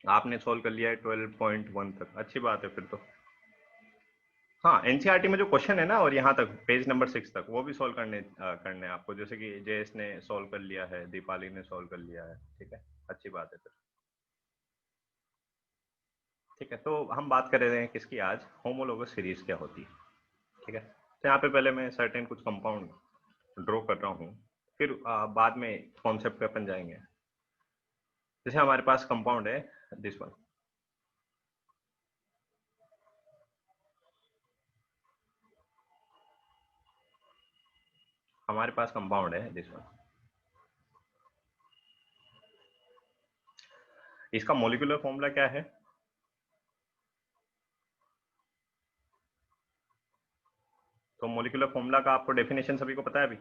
आपने सॉल्व कर लिया है 12.1 तक, अच्छी बात है फिर तो। हाँ, एनसीईआरटी में जो क्वेश्चन है ना, और यहाँ तक पेज नंबर 6 तक वो भी सॉल्व करने हैं आपको, जैसे कि जेएस ने सॉल्व कर लिया है, दीपाली ने सॉल्व कर लिया है। ठीक है, अच्छी बात है फिर। ठीक है, तो हम बात कर रहे हैं किसकी आज, होमोलोगस सीरीज क्या होती है। ठीक है, तो यहाँ पे पहले मैं सर्टेन कुछ कंपाउंड ड्रॉ कर रहा हूँ, फिर बाद में कॉन्सेप्ट पे अपन जाएंगे। जैसे हमारे पास कंपाउंड है दिस वन, हमारे पास कंपाउंड है दिस वन, इसका मोलिकुलर फॉर्मूला क्या है? तो मोलिकुलर फॉर्मूला का आपको डेफिनेशन सभी को पता है अभी?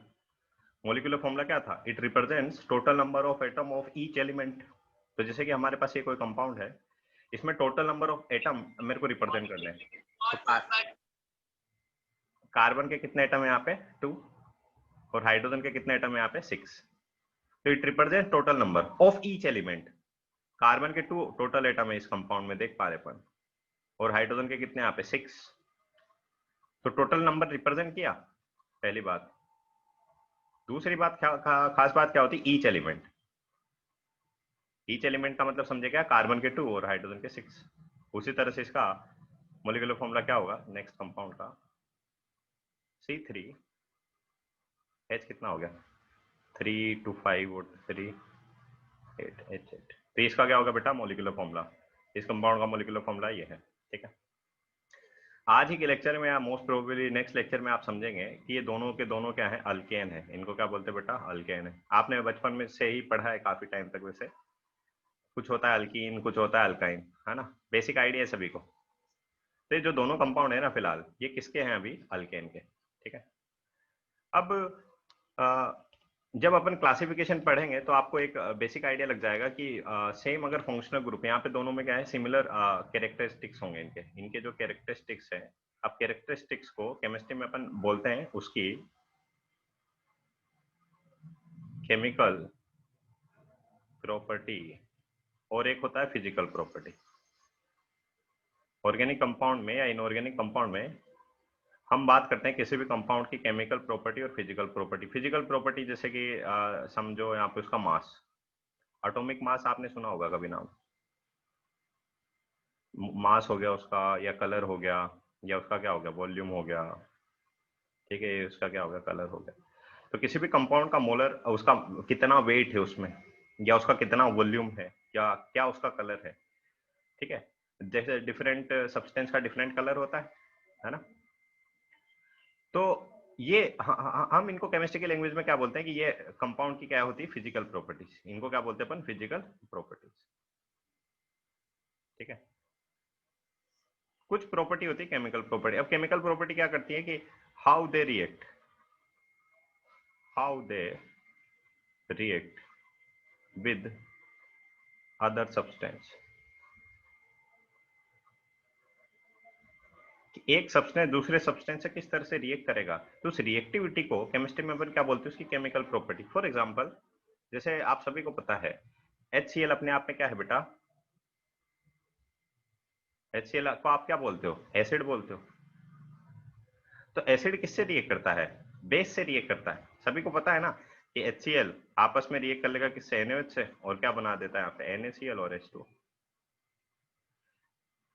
मोलिकुलर फॉर्मूला क्या था? It represents total number of atom of each element. तो जैसे कि हमारे पास ये कोई कंपाउंड है, इसमें टोटल नंबर ऑफ एटम मेरे को रिप्रेजेंट करने हैं। तो कार्बन के कितने एटम है यहाँ पे? 2। और हाइड्रोजन के कितने एटम है यहाँ पे? 6। तो it represent total number of each element. Carbon के 2 टोटल एटम है इस कंपाउंड में, देख पा रहे अपन। और हाइड्रोजन के कितने यहाँ पे? 6। तो टोटल नंबर रिप्रेजेंट किया, पहली बात। दूसरी बात क्या, खास बात क्या होती? Each element. ईच एलिमेंट का मतलब समझे क्या? कार्बन के 2 और हाइड्रोजन के 6। उसी तरह से इसका मोलिकुलर फॉर्मूला क्या होगा नेक्स्ट कंपाउंड का? C3H कितना हो गया? 3 2 5 और 3 8 H8। तो इसका क्या होगा बेटा मोलिकुलर फॉर्मूला? इस कंपाउंड का मोलिकुलर फॉर्मूला ये है। ठीक है, आज ही के लेक्चर में या मोस्ट प्रोबेबली नेक्स्ट लेक्चर में आप समझेंगे कि ये दोनों के दोनों क्या है? अल्केन है। इनको क्या बोलते हैं बेटा? अल्केन है। आपने बचपन में से ही पढ़ा है काफी टाइम तक वैसे। कुछ होता है अल्कीन, कुछ होता है अल्काइन, है ना? बेसिक आइडिया है सभी को। तो ये जो दोनों कंपाउंड है ना फिलहाल, ये किसके हैं अभी? अल्केन के। ठीक है, अब जब अपन क्लासिफिकेशन पढ़ेंगे तो आपको एक बेसिक आइडिया लग जाएगा कि सेम अगर फंक्शनल ग्रुप, यहाँ पे दोनों में क्या है? सिमिलर कैरेक्टरिस्टिक्स होंगे इनके। इनके जो कैरेक्टरिस्टिक्स है, अब कैरेक्टरिस्टिक्स को केमिस्ट्री में अपन बोलते हैं उसकी केमिकल प्रॉपर्टी, और एक होता है फिजिकल प्रॉपर्टी। ऑर्गेनिक कंपाउंड में या इनऑर्गेनिक कंपाउंड में हम बात करते हैं किसी भी कंपाउंड की केमिकल प्रॉपर्टी और फिजिकल प्रॉपर्टी। फिजिकल प्रॉपर्टी जैसे कि समझो यहाँ पे उसका मास, एटॉमिक मास आपने सुना होगा कभी नाम? मास हो गया उसका, या कलर हो गया, या उसका क्या हो गया? वॉल्यूम हो गया। ठीक है, उसका क्या हो गया? कलर हो गया। तो किसी भी कंपाउंड का मोलर, उसका कितना वेट है उसमें, या उसका कितना वॉल्यूम है, या क्या उसका कलर है। ठीक है, जैसे डिफरेंट सब्सटेंस का डिफरेंट कलर होता है ना? तो ये हम इनको केमिस्ट्री की लैंग्वेज में क्या बोलते हैं कि ये कंपाउंड की क्या होती है? Physical properties. इनको क्या बोलते हैं अपन? Physical properties. ठीक है, कुछ प्रॉपर्टी होती है केमिकल प्रॉपर्टी। अब केमिकल प्रॉपर्टी क्या करती है कि how they react, how they react with other substance. एक सब्सटेंस दूसरे सब्सटेंस से किस तरह से रिएक्ट करेगा, तो उस रिएक्टिविटी को केमिस्ट्री में अपन क्या बोलते हैं? उसकी केमिकल प्रॉपर्टी। फॉर एग्जांपल, जैसे आप सभी को पता है HCl अपने आप में क्या है बेटा? HCl को आप क्या बोलते हो? एसिड बोलते हो। तो एसिड किससे रिएक्ट करता है? बेस से रिएक्ट करता है। सभी को पता है ना कि HCl आपस में रिएक्ट कर लेगा किससे? NaOH से, और क्या बना देता है यहाँ पे? NaCl और H2।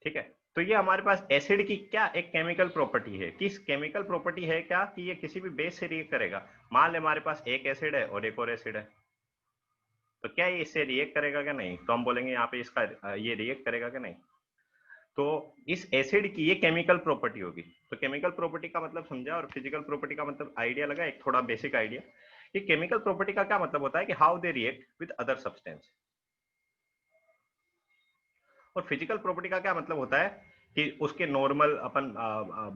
ठीक है, तो ये हमारे पास एसिड की क्या एक केमिकल प्रॉपर्टी है। किस केमिकल प्रॉपर्टी है क्या? कि ये किसी भी बेस से रिएक्ट करेगा। मान ले हमारे पास एक एसिड है और एक और एसिड है, तो क्या ये इससे रिएक्ट करेगा क्या? नहीं। तो हम बोलेंगे यहाँ पे इसका ये रिएक्ट करेगा क्या? नहीं। तो इस एसिड की ये केमिकल प्रॉपर्टी होगी। तो केमिकल प्रॉपर्टी का मतलब समझा, और फिजिकल प्रॉपर्टी का मतलब आइडिया लगा एक थोड़ा बेसिक आइडिया। ये केमिकल प्रॉपर्टी का क्या मतलब होता है कि how they react with other substance. और फिजिकल प्रॉपर्टी का क्या मतलब होता है कि उसके नॉर्मल अपन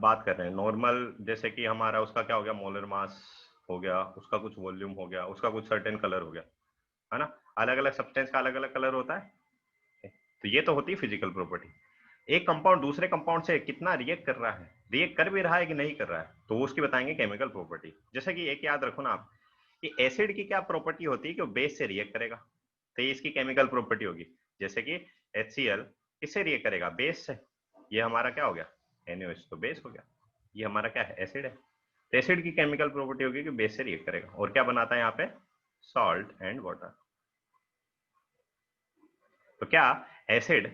बात कर रहे हैं नॉर्मल, जैसे कि हमारा उसका क्या हो गया? मोलर मास हो गया, उसका कुछ वॉल्यूम हो गया, उसका कुछ सर्टेन कलर हो गया, है ना? अलग अलग सब्सटेंस का अलग अलग कलर होता है। तो ये तो होती है फिजिकल प्रॉपर्टी। एक कंपाउंड दूसरे कंपाउंड से कितना रिएक्ट कर रहा है, रिएक्ट कर भी रहा है कि नहीं कर रहा है, तो वो उसकी बताएंगे केमिकल प्रॉपर्टी। जैसे कि एक याद रखो ना आप कि एसिड की क्या प्रॉपर्टी होती है कि वो बेस से रिएक्ट करेगा, तो ये इसकी केमिकल प्रॉपर्टी होगी। जैसे कि HCl किससे रिएक्ट करेगा? बेस से। ये हमारा क्या हो गया? NaOH, तो बेस हो गया। ये हमारा क्या है? एसिड है। तो एसिड की केमिकल प्रॉपर्टी होगी कि बेस से रिएक्ट करेगा। और क्या बनाता है यहाँ पे? Salt and water. तो क्या एसिड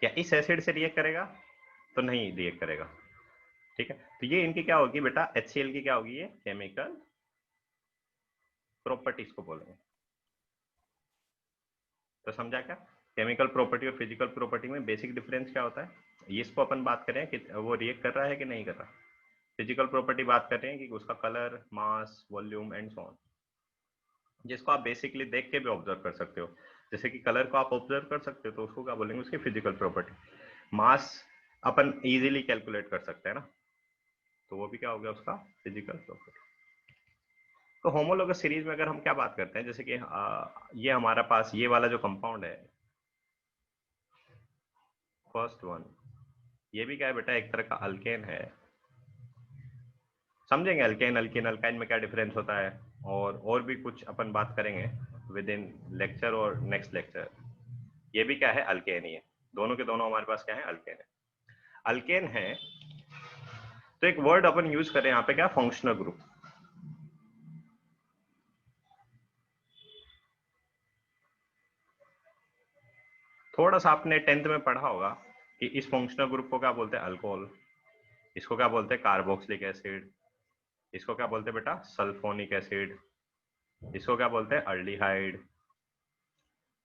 क्या इस एसिड से रिएक्ट करेगा? तो नहीं रिएक्ट करेगा। ठीक है, तो ये इनकी क्या होगी बेटा? HCl की क्या होगी? ये केमिकल प्रॉपर्टीज को बोलेंगे। तो समझा क्या? केमिकल प्रॉपर्टी और फिजिकल प्रॉपर्टी में बेसिक डिफरेंस क्या होता है? इसको अपन बात करें कि वो रिएक्ट कर रहा है कि नहीं कर रहा। फिजिकल प्रॉपर्टी बात कर रहे हैं कि उसका colour, mass, volume and so on, जिसको आप बेसिकली देख के भी ऑब्जर्व कर सकते हो। जैसे कि कलर को आप ऑब्जर्व कर सकते हो तो उसको क्या बोलेंगे? उसकी फिजिकल प्रॉपर्टी। मास अपन इजीली कैलकुलेट कर सकते हैं ना, तो वो भी क्या हो गया? उसका फिजिकल प्रॉपर्टी। तो होमोलोगस सीरीज में अगर हम क्या बात करते हैं, जैसे कि ये हमारा पास ये वाला जो कंपाउंड है, फर्स्ट वन, ये भी क्या है बेटा? एक तरह का अल्केन है। समझेंगे अल्केन, अल्कीन, अल्काइन में क्या डिफरेंस होता है, और भी कुछ अपन बात करेंगे विद इन लेक्चर और नेक्स्ट लेक्चर। ये भी क्या है? अल्केन ही है। दोनों के दोनों हमारे पास क्या है? अल्केन है। अल्केन है तो एक वर्ड अपन यूज करें यहाँ पे, क्या? Functional group. थोड़ा सा आपने 10th में पढ़ा होगा कि इस फंक्शनल ग्रुप को क्या बोलते हैं? अल्कोहल। इसको क्या बोलते हैं? Carboxylic acid. इसको क्या बोलते हैं बेटा? Sulphonic acid. इसको क्या बोलते हैं? अल्डिहाइड।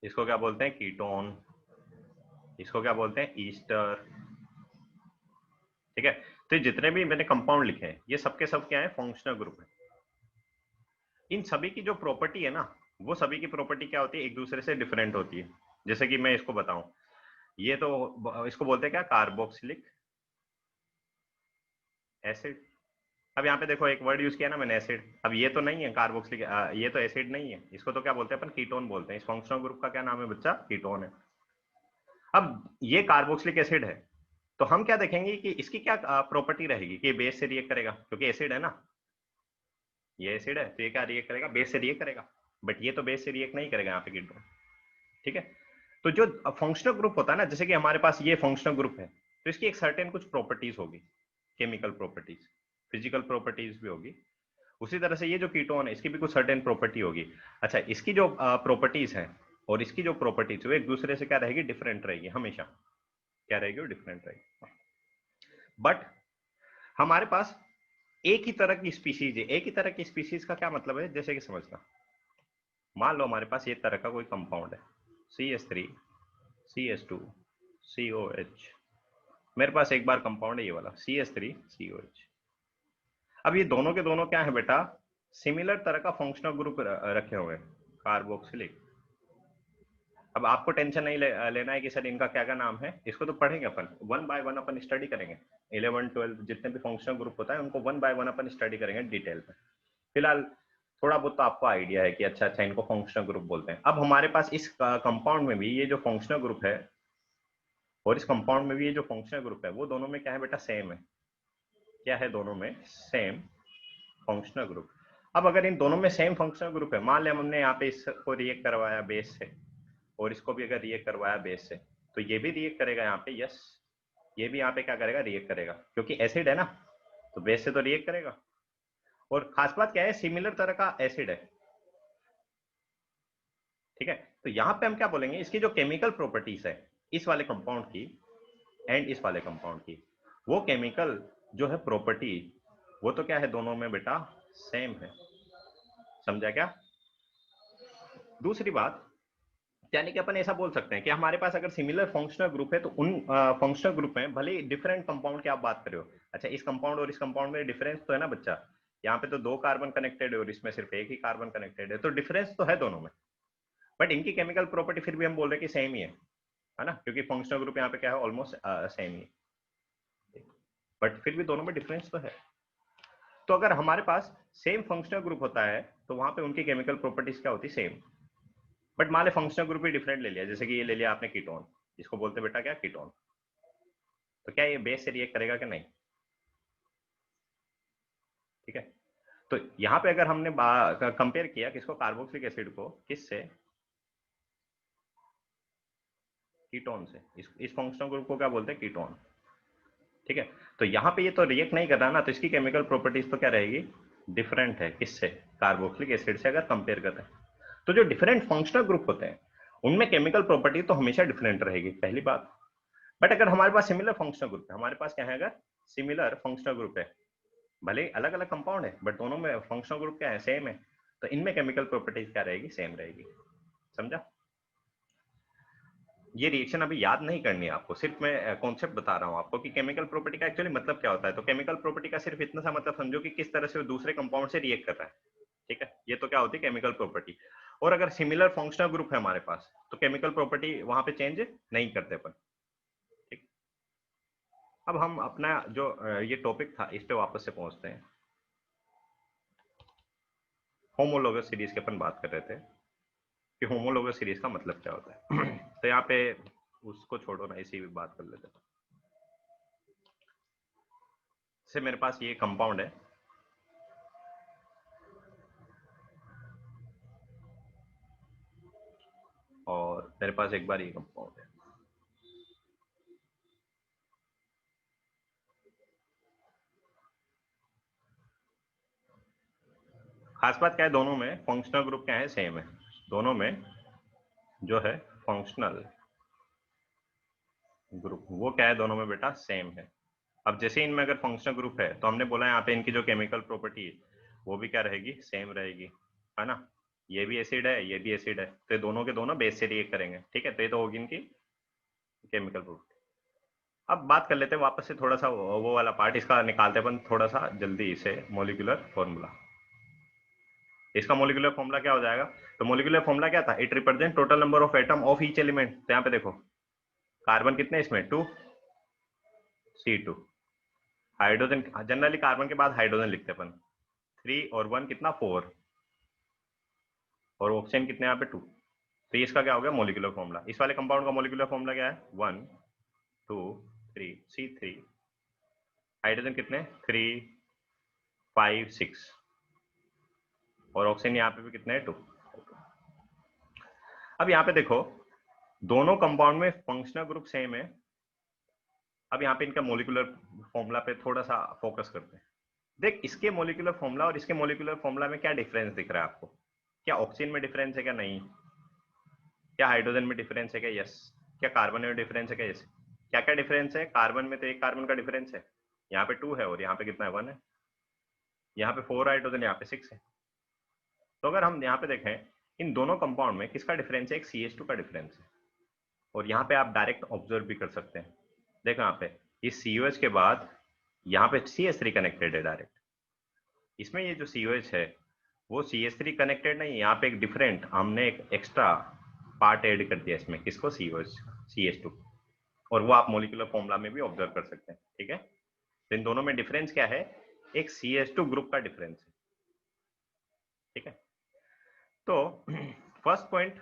इसको क्या बोलते हैं? कीटोन। इसको क्या बोलते हैं? ईस्टर। ठीक है, तो जितने भी मैंने कंपाउंड लिखे हैं ये सबके सब क्या है? फंक्शनल ग्रुप है। इन सभी की जो प्रॉपर्टी है ना, वो सभी की प्रॉपर्टी क्या होती है? एक दूसरे से डिफरेंट होती है। जैसे कि मैं इसको बताऊं, ये तो इसको बोलते हैं क्या? Carboxylic acid. अब यहाँ पे देखो एक वर्ड यूज किया ना मैंने, एसिड। अब ये तो नहीं है कार्बोक्सिलिक, ये तो एसिड नहीं है। इसको तो क्या बोलते हैं अपन? कीटोन बोलते हैं। इस फंक्शनल ग्रुप का क्या नाम है बच्चा? कीटोन है। अब ये कार्बोक्सिलिक एसिड है, तो हम क्या देखेंगे कि इसकी क्या प्रॉपर्टी रहेगी कि बेस से रिएक्ट करेगा, क्योंकि एसिड है ना। ये एसिड है तो ये क्या रिएक्ट करेगा? बेस से रिएक्ट करेगा। बट ये तो बेस से रिएक्ट नहीं करेगा यहाँ पे कीटोन। ठीक है, तो जो फंक्शनल ग्रुप होता है ना, जैसे कि हमारे पास ये फंक्शनल ग्रुप है, तो इसकी एक सर्टेन कुछ प्रॉपर्टीज होगी, केमिकल प्रॉपर्टीज, फिजिकल प्रॉपर्टीज भी होगी। उसी तरह से ये जो कीटोन है इसकी भी कुछ सर्टेन प्रॉपर्टी होगी। अच्छा, इसकी जो प्रॉपर्टीज है और इसकी जो प्रॉपर्टीज, वो एक दूसरे से क्या रहेगी? डिफरेंट रहेगी हमेशा। क्या रहेगी? वो डिफरेंट रहेगी। बट हमारे पास एक ही तरह की स्पीशीज है। एक ही तरह की स्पीशीज का क्या मतलब है? जैसे कि समझना, मान लो हमारे पास ये तरह का कोई कंपाउंड है, CH3 CH2 COH। मेरे पास एक बार कंपाउंड है ये वाला CH3 COH। अब ये दोनों के दोनों क्या है बेटा? सिमिलर तरह का फंक्शनल ग्रुप रखे हुए हैं, कार्बोक्सिलिक। अब आपको टेंशन नहीं लेना है कि सर इनका क्या क्या नाम है। इसको तो पढ़ेंगे अपन, वन बाय वन अपन स्टडी करेंगे। 11 12 जितने भी फंक्शनल ग्रुप होता है उनको वन बाय वन अपन स्टडी करेंगे डिटेल में। फिलहाल थोड़ा बहुत तो आपको आइडिया है कि अच्छा अच्छा इनको फंक्शनल ग्रुप बोलते हैं। अब हमारे पास इस कंपाउंड में भी ये जो फंक्शनल ग्रुप है और इस कंपाउंड में भी ये जो फंक्शनल ग्रुप है, वो दोनों में क्या है बेटा? सेम है। क्या है? दोनों में सेम फंक्शनल ग्रुप। अब अगर इन दोनों में सेम फंक्शनल ग्रुप है, मान लें हमने यहाँ पे इसको रिएक्ट करवाया बेस से और इसको भी अगर रिएक्ट करवाया बेस से, तो ये भी रिएक्ट करेगा यहाँ पे। यस, ये भी यहाँ पे क्या करेगा? रिएक्ट करेगा, क्योंकि एसिड है ना, तो बेस से तो रिएक्ट करेगा। और खास बात क्या है? सिमिलर तरह का एसिड है। ठीक है, तो यहाँ पे हम क्या बोलेंगे? इसकी जो केमिकल प्रॉपर्टीज है इस वाले कंपाउंड की एंड इस वाले कंपाउंड की, वो केमिकल जो है प्रॉपर्टी, वो तो क्या है? दोनों में बेटा सेम है। समझा क्या? दूसरी बात, यानी कि अपन ऐसा बोल सकते हैं कि हमारे पास अगर सिमिलर फंक्शनल ग्रुप है तो उन फंक्शनल ग्रुप में भले ही डिफरेंट कंपाउंड की आप बात कर रहे हो। अच्छा, इस कंपाउंड और इस कंपाउंड में डिफरेंस तो है ना बच्चा। यहाँ पे तो 2 कार्बन कनेक्टेड है और इसमें सिर्फ एक ही कार्बन कनेक्टेड है, तो डिफरेंस तो है दोनों में। बट इनकी केमिकल प्रॉपर्टी फिर भी हम बोल रहे हैं कि सेम ही है ना, क्योंकि फंक्शनल ग्रुप यहाँ पे क्या है? Almost same he. बट फिर भी दोनों में डिफरेंस तो है। तो अगर हमारे पास सेम फंक्शनल ग्रुप होता है तो वहां पे उनकी केमिकल प्रॉपर्टीज क्या होती? सेम। बट मान ले फंक्शनल ग्रुप भी डिफरेंट ले लिया, जैसे कि ये ले लिया आपने कीटोन, इसको बोलते बेटा क्या? कीटोन। तो क्या ये बेस से रिएक्ट करेगा कि नहीं? ठीक है, तो यहाँ पे अगर हमने कंपेयर किया किसको? कार्बोक्सिलिक एसिड को किससे? कीटोन से। इस फंक्शनल ग्रुप को क्या बोलते हैं? कीटोन। ठीक है, तो यहाँ पे ये तो रिएक्ट नहीं कर रहा ना, तो इसकी केमिकल प्रॉपर्टीज तो क्या रहेगी? डिफरेंट है। किससे? कार्बोक्सिलिक एसिड से अगर कंपेयर करते हैं तो जो डिफरेंट फंक्शनल ग्रुप होते हैं उनमें केमिकल प्रॉपर्टी तो हमेशा डिफरेंट रहेगी, पहली बात। बट अगर हमारे पास सिमिलर फंक्शनल ग्रुप है, हमारे पास क्या है, अगर सिमिलर फंक्शनल ग्रुप है, भले अलग अलग कंपाउंड है बट दोनों में फंक्शनल ग्रुप क्या है? सेम है, तो इनमें केमिकल प्रॉपर्टीज क्या रहेगी? सेम रहेगी। समझा? ये रिएक्शन अभी याद नहीं करनी है आपको, सिर्फ मैं कॉन्सेप्ट बता रहा हूँ आपको कि केमिकल प्रॉपर्टी का एक्चुअली मतलब क्या होता है। तो केमिकल प्रॉपर्टी का सिर्फ इतना सा मतलब समझो कि किस तरह से वो दूसरे कंपाउंड से रिएक्ट कर रहा है। ठीक है, ये तो क्या होती है? Chemical property. और अगर सिमिलर फंक्शनल ग्रुप है हमारे पास तो केमिकल प्रॉपर्टी वहां पे चेंज नहीं करते अपन। ठीक, अब हम अपना जो ये टॉपिक था इस पे वापस से पहुंचते हैं। होमोलोगस सीरीज की अपन बात कर रहे थे कि होमोलोगस सीरीज का मतलब क्या होता है। तो यहाँ पे उसको छोड़ो ना, इसी भी बात कर लेते हैं। से मेरे पास ये कंपाउंड है, और मेरे पास एक बार ये कंपाउंड है। खास बात क्या है, दोनों में फंक्शनल ग्रुप क्या है? सेम है। दोनों में जो है फंक्शनल ग्रुप वो क्या है? दोनों में बेटा सेम है। अब जैसे इनमें अगर फंक्शनल ग्रुप है तो हमने बोला यहाँ पे इनकी जो केमिकल प्रॉपर्टी है वो भी क्या रहेगी? सेम रहेगी, है ना। ये भी एसिड है, ये भी एसिड है, तो ये दोनों के दोनों बेस से रिएक्ट करेंगे। ठीक है, तो ये तो होगी इनकी केमिकल प्रॉपर्टी। अब बात कर लेते हैं वापस से थोड़ा सा वो वाला पार्ट इसका निकालते हैं अपन थोड़ा सा जल्दी से, मॉलिक्यूलर फॉर्मूला। इसका मॉलिक्यूलर फॉर्मूला क्या हो जाएगा? तो मॉलिक्यूलर फॉर्मूला क्या था? It represent total number of atom of each element. तो यहाँ पे देखो कार्बन कितने इसमें? 2, C2। हाइड्रोजन, जनरली कार्बन के बाद हाइड्रोजन लिखते हैं अपन, 3 और 1 कितना? 4। और ऑक्सीजन कितने यहाँ पे? 2। तो इसका क्या हो गया? Molecular formula. इस वाले कंपाउंड का मॉलिक्यूलर फॉर्मूला क्या है? 1 2 3 C3। हाइड्रोजन कितने? 3 5 6। और ऑक्सीजन यहाँ पे भी कितने? 2। अब यहाँ पे देखो दोनों कंपाउंड में फंक्शनल ग्रुप सेम है। अब यहाँ पे इनका मॉलिक्यूलर फॉर्मूला पे थोड़ा सा फोकस करते हैं। देख, इसके मॉलिक्यूलर फॉर्मूला और इसके मॉलिक्यूलर फॉर्मूला में क्या डिफरेंस दिख रहा है आपको? क्या ऑक्सीजन में डिफरेंस है क्या? नहीं। क्या हाइड्रोजन में डिफरेंस है क्या? यस। क्या कार्बन में डिफरेंस है क्या? यस। क्या क्या डिफरेंस है? कार्बन में तो एक कार्बन का डिफरेंस है, यहाँ पे 2 है, और यहाँ पे कितना है? 1 है। यहाँ पे 4 हाइड्रोजन, यहाँ पे 6 है। तो अगर हम यहाँ पे देखें इन दोनों कंपाउंड में किसका डिफरेंस है? एक CH2 का डिफरेंस है। और यहाँ पे आप डायरेक्ट ऑब्जर्व भी कर सकते हैं। देखो यहाँ पे इस COH के बाद यहाँ पे CH3 कनेक्टेड है डायरेक्ट। इसमें ये जो COH है वो CH3 कनेक्टेड नहीं, यहाँ पे एक डिफरेंट हमने एक एक्स्ट्रा पार्ट ऐड कर दिया इसमें। किसको? COH, CH2। और वो आप मॉलिक्यूलर फॉर्मूला में भी ऑब्जर्व कर सकते हैं। ठीक है, तो इन दोनों में डिफरेंस क्या है? एक CH2 ग्रुप का डिफरेंस है। ठीक है, तो फर्स्ट पॉइंट,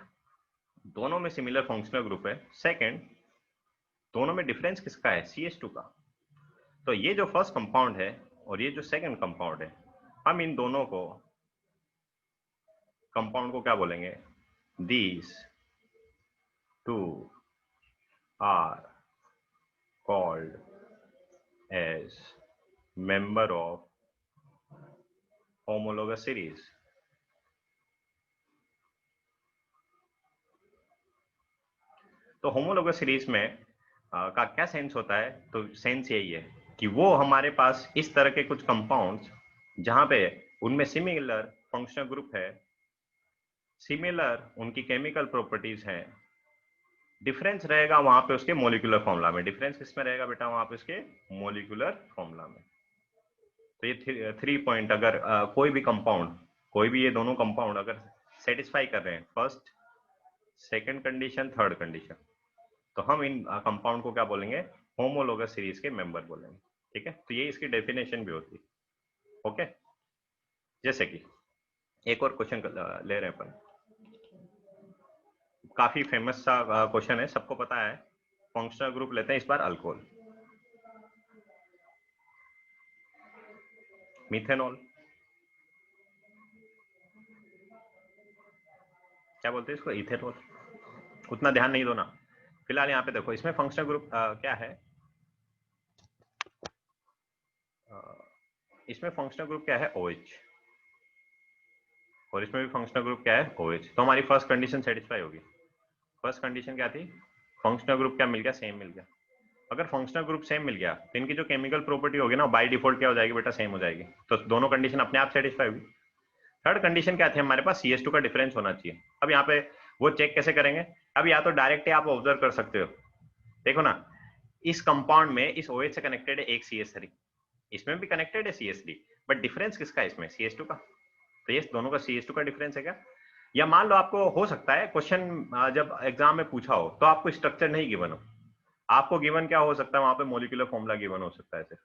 दोनों में सिमिलर फंक्शनल ग्रुप है। सेकंड, दोनों में डिफरेंस किसका है? CH2 का। तो ये जो फर्स्ट कंपाउंड है और ये जो सेकंड कंपाउंड है, हम इन दोनों को कंपाउंड को क्या बोलेंगे? These two are called as member of homologous series. तो होमोलोगस सीरीज में का क्या सेंस होता है? तो सेंस यही है कि वो हमारे पास इस तरह के कुछ कंपाउंड्स जहां पे उनमें सिमिलर फंक्शनल ग्रुप है, सिमिलर उनकी केमिकल प्रॉपर्टीज हैं, डिफरेंस रहेगा वहां पे उसके मॉलिक्यूलर फॉर्मूला में। डिफरेंस किसमें रहेगा बेटा? वहां पे उसके मॉलिक्यूलर फॉर्मूला में। तो ये 3 पॉइंट, अगर कोई भी कंपाउंड, कोई भी ये दोनों कंपाउंड अगर सेटिस्फाई कर रहे हैं first, second condition, third condition, तो हम इन कंपाउंड को क्या बोलेंगे? होमोलोगस सीरीज के मेंबर बोलेंगे। ठीक है, तो ये इसकी डेफिनेशन भी होती है। ओके, जैसे कि एक और क्वेश्चन ले रहे हैं अपन, काफी फेमस सा क्वेश्चन है, सबको पता है। फंक्शनल ग्रुप लेते हैं इस बार अल्कोहल, मिथेनॉल। क्या बोलते हैं इसको? इथेनॉल। उतना ध्यान नहीं दो ना, फिलहाल यहाँ पे देखो, इसमें फंक्शनल ग्रुप क्या है, इसमें फंक्शनल ग्रुप क्या है OH, और इसमें भी फंक्शनल ग्रुप क्या है OH। तो हमारी फर्स्ट कंडीशन सेटिस्फाई होगी। फर्स्ट कंडीशन क्या थी, फंक्शनल ग्रुप क्या मिल गया, सेम मिल गया। अगर फंक्शनल ग्रुप सेम मिल गया तो इनकी जो केमिकल प्रॉपर्टी होगी ना, बाय डिफॉल्ट क्या हो जाएगी बेटा, सेम हो जाएगी। तो दोनों कंडीशन अपने आप सेटिस्फाई हुई। थर्ड कंडीशन क्या थी हमारे पास, CS2 का डिफरेंस होना चाहिए। अब यहाँ पे वो चेक कैसे करेंगे, अब या तो डायरेक्ट आप ऑब्जर्व कर सकते हो, देखो ना, इस कंपाउंड में इस OH से कनेक्टेड है एक CS3, इसमें भी कनेक्टेड है CS3, बट डिफरेंस किसका है इसमें, CS2 का। तो ये दोनों का CS2 का डिफरेंस है क्या। या मान लो आपको हो सकता है क्वेश्चन जब एग्जाम में पूछा हो तो आपको स्ट्रक्चर नहीं गिवन हो, आपको गिवन क्या हो सकता है वहां पे, मोलिकुलर फॉर्मूला गिवन हो सकता है सिर्फ।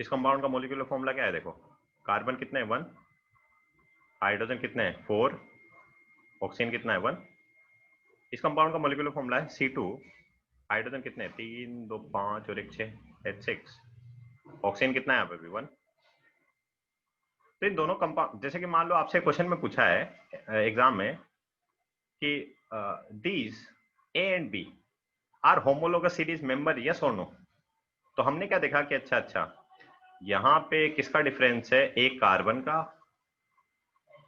इस कंपाउंड का मोलिकुलर फॉर्मूला क्या है, देखो, कार्बन कितने हैं 1, हाइड्रोजन कितने हैं 4, ऑक्सीजन कितना है 1। इस कंपाउंड का मोलिकुलर फॉर्मूला है C2, हाइड्रोजन कितने हैं 3 2 5 और 1 6, H6, ऑक्सीजन कितना है यहाँ पे भी 1। तो इन दोनों कंपाउंड, जैसे कि मान लो आपसे क्वेश्चन में पूछा है एग्जाम में कि these A and B are homologous series member, yes और नो। तो हमने क्या देखा कि अच्छा यहाँ पे किसका डिफरेंस है, एक कार्बन का,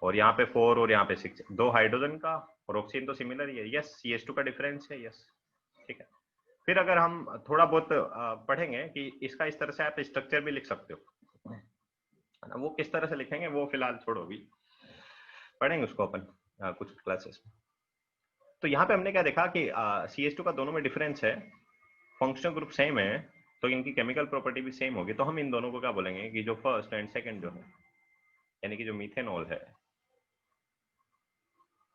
और यहाँ पे 4 और यहाँ पे 6, दो हाइड्रोजन का, और ऑक्सीजन तो सिमिलर ही है, यस CS2 का डिफरेंस है, यस, ठीक है। फिर अगर हम थोड़ा बहुत पढ़ेंगे कि इसका इस तरह से आप स्ट्रक्चर भी लिख सकते हो, है ना। वो किस तरह से लिखेंगे वो फिलहाल छोड़ो, भी पढ़ेंगे उसको अपन कुछ क्लासेस में। तो यहाँ पे हमने क्या देखा कि CS2 का दोनों में डिफरेंस है, फंक्शनल ग्रुप सेम है, तो इनकी केमिकल प्रॉपर्टी भी सेम होगी। तो हम इन दोनों को क्या बोलेंगे कि जो फर्स्ट एंड सेकंड जो है, यानी कि जो मीथेनॉल है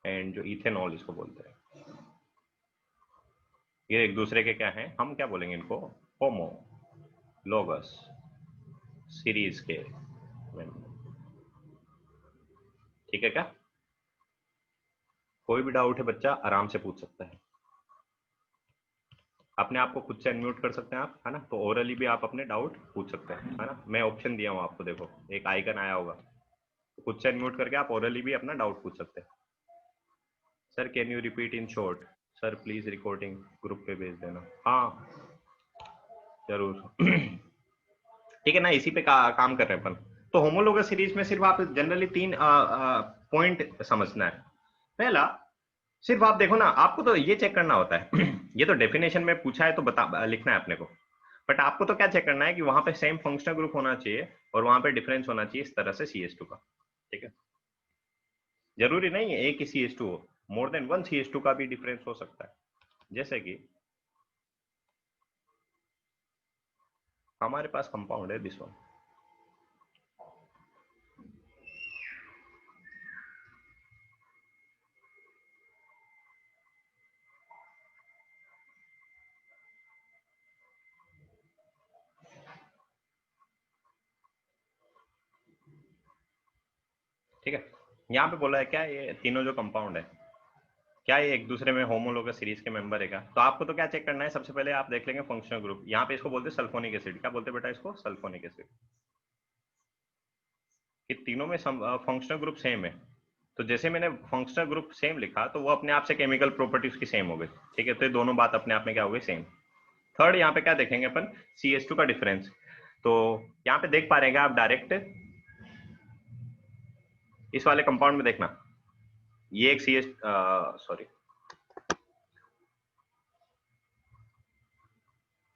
एंड जो इथेनॉल इसको बोलते हैं, ये एक दूसरे के क्या हैं, हम क्या बोलेंगे इनको, होमोलोगस सीरीज के मेंबर। ठीक है क्या, कोई भी डाउट है बच्चा आराम से पूछ सकता है, अपने आप को खुद से अनम्यूट कर सकते हैं आप, है ना। तो ओरली भी आप अपने डाउट पूछ सकते हैं, है ना। मैं ऑप्शन दिया हूँ आपको, देखो एक आइकन आया होगा, तो खुद से अनम्यूट करके आप ओरली भी अपना डाउट पूछ सकते हैं। Sir can you repeat in short, sir please recording group पे भेज देना, हाँ जरूर। ठीक है ना, इसी पे काम कर रहे हैं अपन। तो होमोलोगस सीरीज में सिर्फ आप जनरली 3 पॉइंट समझना है। पहला, सिर्फ आप देखो ना, आपको तो ये चेक करना होता है ये तो डेफिनेशन में पूछा है तो बता लिखना है अपने को, बट आपको तो क्या चेक करना है कि वहां पे सेम फंक्शनल ग्रुप होना चाहिए और वहां पे डिफरेंस होना चाहिए इस तरह से CS2 का। ठीक है, जरूरी नहीं है एक ही CS2 हो, मोर देन 1 CS2 का भी डिफरेंस हो सकता है। जैसे कि हमारे पास कंपाउंड है दिस वन, ठीक है। यहाँ पे बोला है क्या, ये तीनों जो कंपाउंड है क्या ये एक दूसरे में होमोलोगस सीरीज के मेंबर है क्या। तो आपको तो क्या चेक करना है, सबसे पहले आप देख लेंगे फंक्शनल ग्रुप, यहाँ पे इसको बोलते हैं सल्फोनिक एसिड, क्या बोलते हैं बेटा इसको, सल्फोनिक एसिड। कि तीनों में फंक्शनल ग्रुप सेम है, तो जैसे मैंने फंक्शनल ग्रुप सेम लिखा तो वो अपने आप से केमिकल प्रॉपर्टी उसकी सेम हो गई। ठीक है, तो ये दोनों बात अपने आप में क्या हो गई, सेम। थर्ड, यहाँ पे क्या देखेंगे अपन, CS2 का डिफरेंस। तो यहाँ पे देख पा रहे हैं आप डायरेक्ट, इस वाले कंपाउंड में देखना, ये एक सॉरी,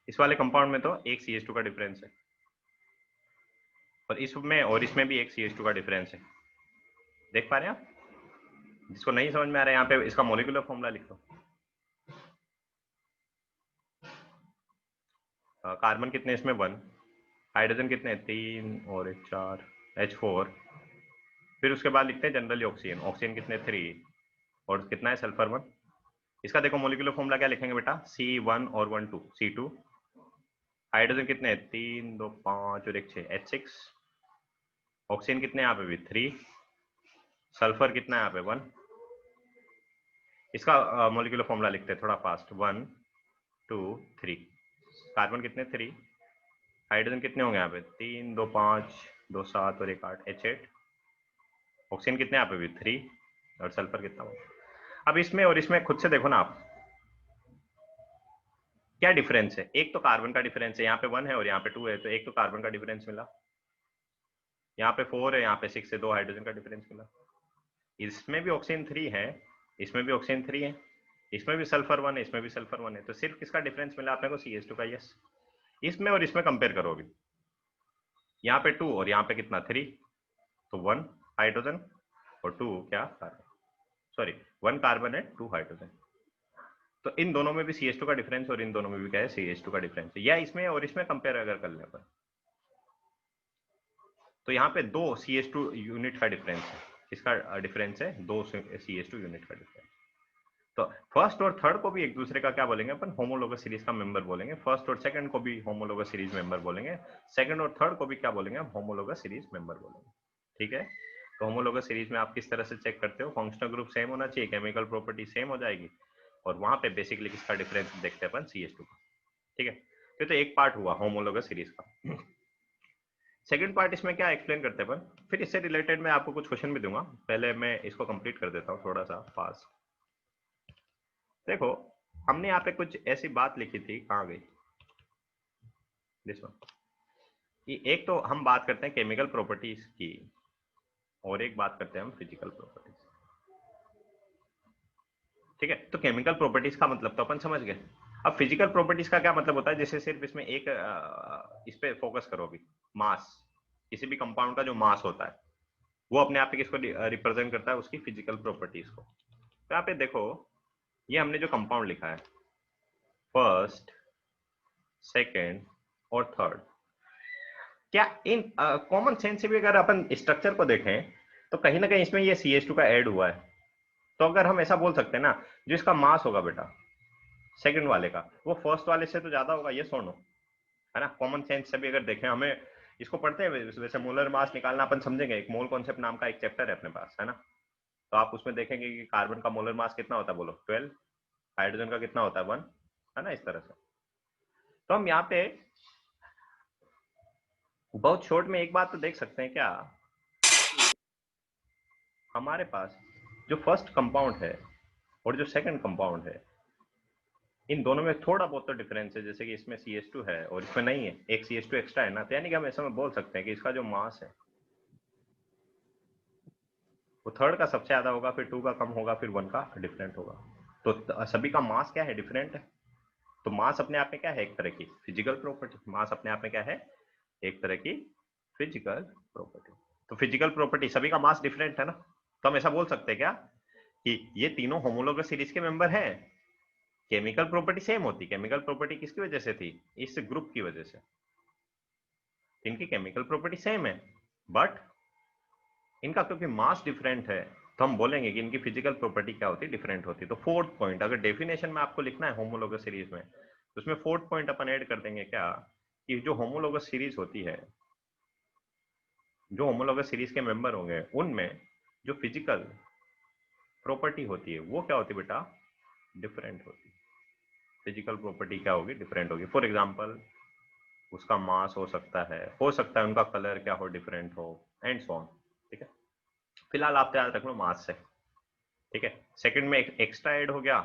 इस वाले कंपाउंड में तो एक CS2 का डिफरेंस है, और इसमें और इसमें भी एक CS2 का डिफरेंस है। देख पा रहे हैं आप, जिसको नहीं समझ में आ रहा है यहाँ पे इसका मोलिकुलर फॉर्मूला लिख लो। कार्बन कितने इसमें 1, हाइड्रोजन कितने 3 और एक 4, H4। फिर उसके बाद लिखते हैं जनरली ऑक्सीजन, ऑक्सीजन कितने 3, और कितना है सल्फर 1। इसका देखो मोलिकुलर फॉर्मूला क्या लिखेंगे बेटा, C1 और 1 2, C2। हाइड्रोजन कितने 3 2 5 और एक 6, H6। ऑक्सीजन कितने यहाँ पे भी 3, सल्फर कितना है यहाँ पे 1। इसका मोलिकुलर फॉर्मूला लिखते हैं थोड़ा फास्ट, 1 2 3। कार्बन कितने 3, हाइड्रोजन कितने होंगे यहाँ पे 3 2 5 2 7 और एक 8, H8। ऑक्सीजन कितने यहाँ पे भी 3, और सल्फर कितना होगा। अब इसमें और इसमें खुद से देखो ना आप, क्या डिफरेंस है? एक तो कार्बन का डिफरेंस है, यहाँ पे 1 है और यहाँ पे 2 है, तो एक तो कार्बन का डिफरेंस मिला, यहाँ पे 4 है, यहाँ पे 6 है, 2 हाइड्रोजन का डिफरेंस मिला। इसमें भी ऑक्सीजन 3 है, इसमें भी ऑक्सीजन 3 है, इसमें भी सल्फर 1 है, इसमें भी सल्फर 1 है, तो सिर्फ किसका डिफरेंस मिला अपने को? CH2 का। यस। इसमें और इसमें कंपेयर करोगे, यहाँ पे 2 और यहाँ पे कितना 3, तो 1 हाइड्रोजन और 2 क्या कार्बन, सॉरी 1 कार्बन है 2 हाइड्रोजन। तो इन दोनों में भी CH2 का डिफरेंस और इन दोनों में भी क्या है? CH2 का डिफरेंस है। या इसमें और इसमें कंपेयर अगर कर ले अपन, तो यहाँ पे 2 CH2 यूनिट का डिफरेंस है। किसका डिफरेंस है? 2 CH2 यूनिट का डिफरेंस। तो फर्स्ट और थर्ड को भी एक दूसरे का क्या बोलेंगे अपन? होमोलोगस सीरीज का मेंबर बोलेंगे। फर्स्ट और सेकंड को भी होमोलोगस सीरीज मेंबर बोलेंगे। सेकंड और थर्ड को भी क्या बोलेंगे? हम होमोलोगस सीरीज मेंबर बोलेंगे। ठीक है, तो होमोलोगस सीरीज में आप किस तरह से चेक करते हो? फंक्शनल ग्रुप सेम होना चाहिए, केमिकल प्रॉपर्टी सेम हो जाएगी, और वहां पे बेसिकली किसका डिफरेंस देखते हैं अपन? CH2 का। ठीक है, तो एक पार्ट हुआ होमोलोगस सीरीज का। सेकंड पार्ट इसमें क्या एक्सप्लेन करते हैं अपन, फिर इससे रिलेटेड मैं आपको कुछ क्वेश्चन भी दूंगा, पहले मैं इसको कंप्लीट कर देता हूँ थोड़ा सा फास्ट। देखो, हमने यहाँ पे कुछ ऐसी बात लिखी थी, कहाँ गई दिस वन, कि एक तो हम बात करते हैं केमिकल प्रॉपर्टीज की और एक बात करते हैं हम फिजिकल प्रॉपर्टीज। ठीक है, तो केमिकल प्रॉपर्टीज का मतलब तो अपन समझ गए। अब फिजिकल प्रॉपर्टीज का क्या मतलब होता है? जैसे सिर्फ इसमें एक इस पे फोकस करो अभी, मास। किसी भी कंपाउंड का जो मास होता है वो अपने आप पे किसको रिप्रेजेंट करता है? उसकी फिजिकल प्रॉपर्टीज को। तो यहाँ पे देखो, ये हमने जो कंपाउंड लिखा है, फर्स्ट, सेकेंड और थर्ड, क्या इन कॉमन सेंस से भी अगर अपन स्ट्रक्चर को देखें तो कहीं ना कहीं इसमें ये CH2 का ऐड हुआ है। तो अगर हम ऐसा बोल सकते हैं ना, जो इसका मास होगा बेटा सेकंड वाले का, वो फर्स्ट वाले से तो ज्यादा होगा, ये सोनो है ना। कॉमन सेंस से भी अगर देखें, हमें इसको पढ़ते हैं वैसे मोलर मास निकालना अपन समझेंगे, एक मोल कॉन्सेप्ट नाम का एक चैप्टर है अपने पास, है ना। तो आप उसमें देखेंगे कि कार्बन का मोलर मास कितना होता है, बोलो 12, हाइड्रोजन का कितना होता है 1, है ना, इस तरह से। तो हम यहाँ पे बहुत शॉर्ट में एक बात तो देख सकते हैं क्या, हमारे पास जो फर्स्ट कंपाउंड है और जो सेकंड कंपाउंड है, इन दोनों में थोड़ा बहुत तो डिफरेंस है। जैसे कि इसमें CH2 है और इसमें नहीं है, एक CH2 एक्स्ट्रा है ना, तो यानी कि हम ऐसा में बोल सकते हैं कि इसका जो मास है वो थर्ड का सबसे ज्यादा होगा, फिर 2 का कम होगा, फिर 1 का डिफरेंट होगा। तो सभी का मास क्या है? डिफरेंट है। तो मास अपने आप में क्या है? एक तरह की फिजिकल प्रॉपर्टी। मास अपने आप में क्या है? एक तरह की फिजिकल प्रॉपर्टी। तो फिजिकल प्रॉपर्टी, सभी का मास डिफरेंट है ना, तो हम ऐसा बोल सकते हैं क्या कि ये तीनों होमोलोगस सीरीज के मेंबर हैं। केमिकल प्रॉपर्टी सेम होती, केमिकल प्रॉपर्टी किसकी वजह से थी? इस ग्रुप की वजह से। इनकी केमिकल प्रॉपर्टी सेम है, बट इनका क्योंकि मास डिफरेंट है, तो हम बोलेंगे कि इनकी फिजिकल प्रॉपर्टी क्या होती है? डिफरेंट होती है। तो फोर्थ पॉइंट, अगर डेफिनेशन में आपको लिखना है होमोलोगस सीरीज में, तो उसमें फोर्थ पॉइंट अपन ऐड कर देंगे क्या, कि जो होमोलोगस सीरीज होती है, जो होमोलोगस सीरीज के मेंबर होंगे, उनमें जो फिजिकल प्रॉपर्टी होती है वो क्या होती है बेटा? डिफरेंट होती है। फिजिकल प्रॉपर्टी क्या होगी? डिफरेंट होगी। फॉर एग्जाम्पल, उसका मास हो सकता है उनका कलर क्या हो? डिफरेंट हो, एंड सो ऑन। ठीक है, फिलहाल आप याद रख लो मास से। ठीक है, सेकंड में एक एक्स्ट्रा ऐड हो गया,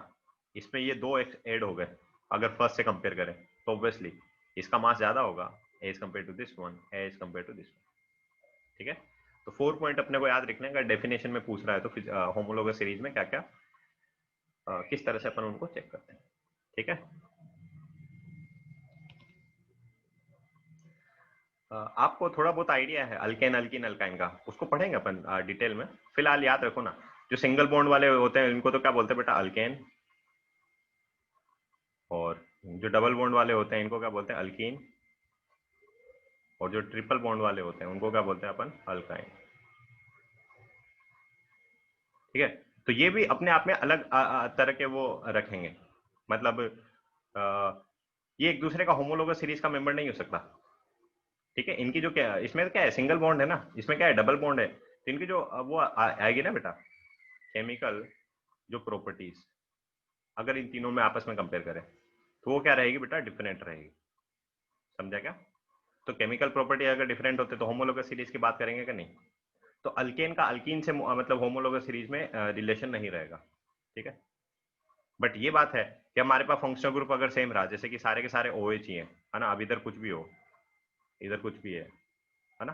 इसमें ये 2 ऐड हो गए। अगर फर्स्ट से कंपेयर करें तो ऑब्वियसली इसका मास ज्यादा होगा as compare to this one, as compare to this one. ठीक है, तो 4 पॉइंट अपने को याद रखने का। डेफिनेशन में पूछ रहा है तो होमोलोगस सीरीज में क्या क्या किस तरह से अपन उनको चेक करते हैं। ठीक है, आपको थोड़ा बहुत आइडिया है अल्केन अल्किन अल्काइन का, उसको पढ़ेंगे अपन डिटेल में। फिलहाल याद रखो ना, जो सिंगल बॉन्ड वाले होते हैं इनको तो क्या बोलते हैं बेटा? अल्केन। और जो डबल बॉन्ड वाले होते हैं इनको क्या बोलते हैं? अल्कीन। और जो ट्रिपल बॉन्ड वाले होते हैं उनको क्या बोलते हैं अपन? अल्काइन। ठीक है, तो ये भी अपने आप में अलग तरह के वो रखेंगे, मतलब ये एक दूसरे का होमोलोगस सीरीज का मेंबर नहीं हो सकता। ठीक है, इनकी जो क्या, इसमें क्या है? सिंगल बॉन्ड है ना, इसमें क्या है? डबल बॉन्ड है। तो इनकी जो वो आएगी ना बेटा, केमिकल जो प्रॉपर्टीज, अगर इन तीनों में आपस में कंपेयर करें तो वो क्या रहेगी बेटा? डिफरेंट रहेगी। समझा क्या? तो केमिकल प्रॉपर्टी अगर डिफरेंट होते तो होमोलोगस सीरीज की बात करेंगे कि नहीं? तो अल्केन का अल्कीन से मतलब होमोलोगस सीरीज में रिलेशन नहीं रहेगा। ठीक है। बट ये बात है कि हमारे पास फंक्शनल ग्रुप अगर सेम रहा, जैसे कि सारे के सारे OH ही हैं, है ना, अब इधर कुछ भी हो, इधर कुछ भी है ना,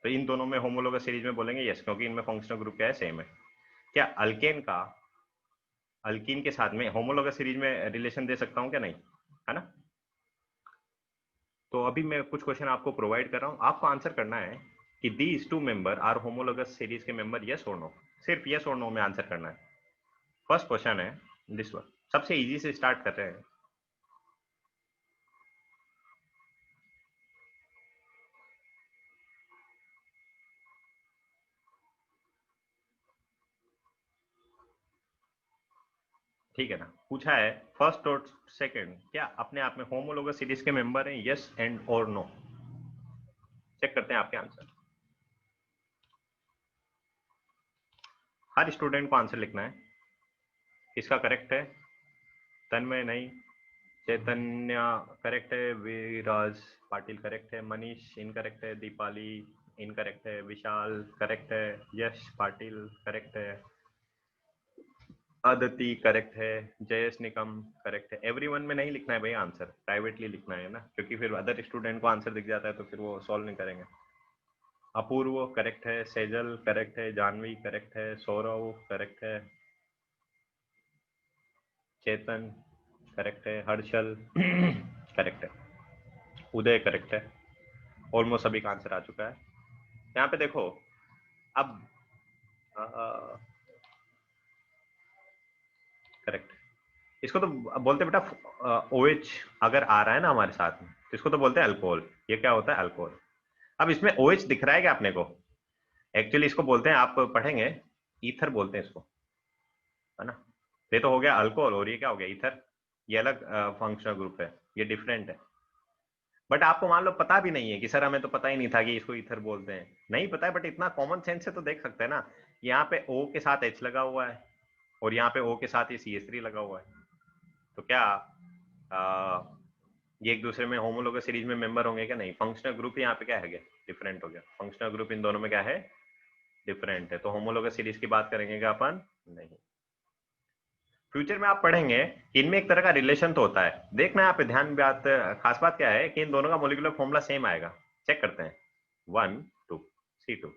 तो इन दोनों में होमोलोगस सीरीज में बोलेंगे यस, क्योंकि इनमें फंक्शनल ग्रुप क्या है, सेम है। क्या अल्केन का अल्कीन के साथ में होमोलोगस सीरीज में रिलेशन दे सकता हूं क्या, नहीं, है ना। तो अभी मैं कुछ क्वेश्चन आपको प्रोवाइड कर रहा हूं, आपको आंसर करना है कि these two member are homologous series के मेंबर, यस और नो, सिर्फ यस और नो में आंसर करना है। फर्स्ट क्वेश्चन है दिस वन, सबसे इजी से स्टार्ट कर रहे हैं। ठीक है ना, पूछा है फर्स्ट और सेकंड क्या अपने आप में होमोलोगस सीरीज के मेंबर हैं, यस एंड और नो। चेक करते हैं आपके आंसर। हर स्टूडेंट को आंसर लिखना है। इसका करेक्ट है तन्मय, नहीं, चैतन्य करेक्ट है, विराज पाटिल करेक्ट है, मनीष इनकरेक्ट है, दीपाली इनकरेक्ट है, विशाल करेक्ट है, यश पाटिल करेक्ट है, अदिति करेक्ट है, जयेश निकम करेक्ट है। एवरीवन में नहीं लिखना है भाई आंसर, प्राइवेटली लिखना है ना, क्योंकि फिर अदर स्टूडेंट को आंसर दिख जाता है तो फिर वो सॉल्व नहीं करेंगे। अपूर्व करेक्ट है, सेजल करेक्ट है, जानवी करेक्ट है, सौरव करेक्ट है, चेतन करेक्ट है, हर्षल करेक्ट है, उदय करेक्ट है। ऑलमोस्ट सभी का आंसर आ चुका है। यहाँ पे देखो अब करेक्ट, इसको तो बोलते हैं बेटा OH अगर आ रहा है ना हमारे साथ में तो इसको तो बोलते हैं अल्कोहल। ये क्या होता है, अल्कोहल। अब इसमें OH दिख रहा है क्या अपने को, एक्चुअली इसको बोलते हैं, आप पढ़ेंगे, ईथर बोलते हैं इसको, है ना। ये तो हो गया अल्कोहल और ये क्या हो गया, ईथर। ये अलग फंक्शनल ग्रुप है, ये डिफरेंट है। बट आपको मान लो पता भी नहीं है कि सर हमें तो पता ही नहीं था कि इसको ईथर बोलते हैं, नहीं पता है, बट इतना कॉमन सेंस से तो देख सकते हैं ना, यहाँ पे O के साथ H लगा हुआ है और यहाँ पे O के साथ ये CH3 लगा हुआ है, तो क्या आ, ये एक दूसरे में होमोलोगस सीरीज में मेंबर होंगे क्या, नहीं। फंक्शनल ग्रुप यहाँ पे क्या है, डिफरेंट हो गया, फंक्शनल ग्रुप इन दोनों में क्या है, डिफरेंट है, तो होमोलोगस सीरीज की बात करेंगे क्या अपन, नहीं। फ्यूचर में आप पढ़ेंगे कि इनमें एक तरह का रिलेशन तो होता है, देखना है आप ध्यान, बात खास बात क्या है कि इन दोनों का मोलिकुलर फॉर्मूला सेम आएगा। चेक करते हैं, 1 2 C2,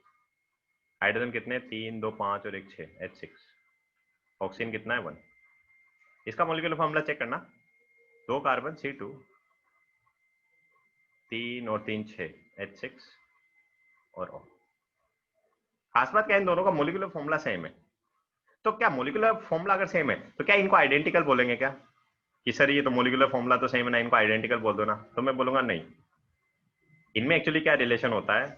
हाइड्रोजन कितने, 3 2 5 और 1 6, H6, ऑक्सीजन कितना है 1। इसका मोलिकुलर फॉर्मूला चेक करना, 2 कार्बन C2, 3 और 3 6, H6 और O। खास बात क्या है, इन दोनों का मोलिकुलर फॉर्मूला सेम है, तो क्या मोलिकुलर फॉर्मूला अगर सेम है तो क्या इनको आइडेंटिकल बोलेंगे क्या, कि सर ये तो मोलिकुलर फॉर्मूला तो सेम है ना, इनको आइडेंटिकल बोल दो ना, तो मैं बोलूंगा नहीं। इनमें एक्चुअली क्या रिलेशन होता है,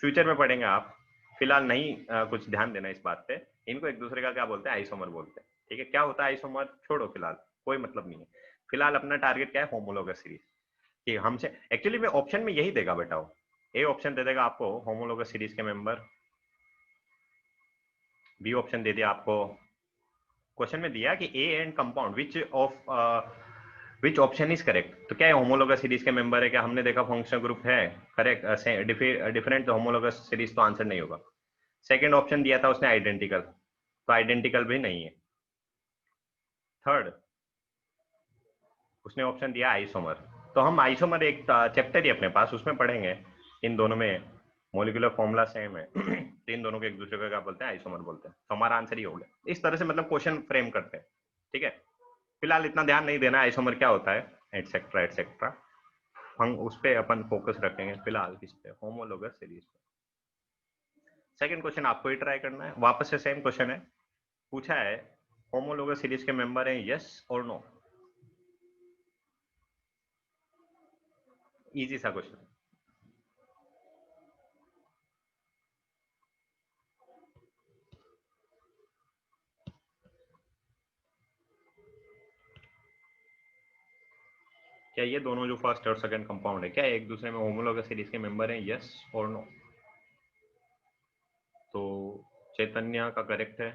फ्यूचर में पढ़ेंगे आप, फिलहाल नहीं कुछ ध्यान देना इस बात पे। इनको एक दूसरे का क्या बोलते हैं, आइसोमर बोलते हैं। ठीक है, क्या होता है आइसोमर, छोड़ो फिलहाल, कोई मतलब नहीं है। फिलहाल अपना टारगेट क्या है, होमोलोगस सीरीज, कि हमसे एक्चुअली में ऑप्शन में यही देगा बेटा, वो ए ऑप्शन दे देगा आपको होमोलोगस सीरीज के मेंबर, बी ऑप्शन दे दिया आपको, क्वेश्चन में दिया कि A and compound which option is correct, तो क्या है होमोलोगस सीरीज के मेंबर है क्या, हमने देखा फंक्शनल ग्रुप है, करेक्ट, डिफरेंट होमोलोगस सीरीज तो आंसर नहीं होगा। सेकंड ऑप्शन दिया था उसने आइडेंटिकल, तो आइडेंटिकल भी नहीं है। थर्ड उसने ऑप्शन दिया आइसोमर, तो हम आइसोमर एक चैप्टर ही अपने पास, उसमें पढ़ेंगे इन दोनों में मोलिकुलर फॉर्मूला सेम है तो इन दोनों के एक दूसरे को क्या बोलते हैं, आइसोमर बोलते हैं, तो हमारा आंसर ही हो गया। इस तरह से मतलब क्वेश्चन फ्रेम करते हैं। ठीक है, फिलहाल इतना ध्यान नहीं देना आइसोमर क्या होता है, एटसेट्रा एटसेट्रा, हम उस पर अपन फोकस रखेंगे फिलहाल किस पे, होमोलोगस सीरीज पे। सेकंड क्वेश्चन आपको ही ट्राई करना है, वापस से सेम क्वेश्चन है, पूछा है होमोलोगस सीरीज के मेंबर हैं, यस और नो। इजी सा क्वेश्चन। क्या ये दोनों जो फर्स्ट और सेकंड कंपाउंड है क्या एक दूसरे में होमोलोगस सीरीज के मेंबर हैं, यस और नो। तो चैतन्य का करेक्ट है,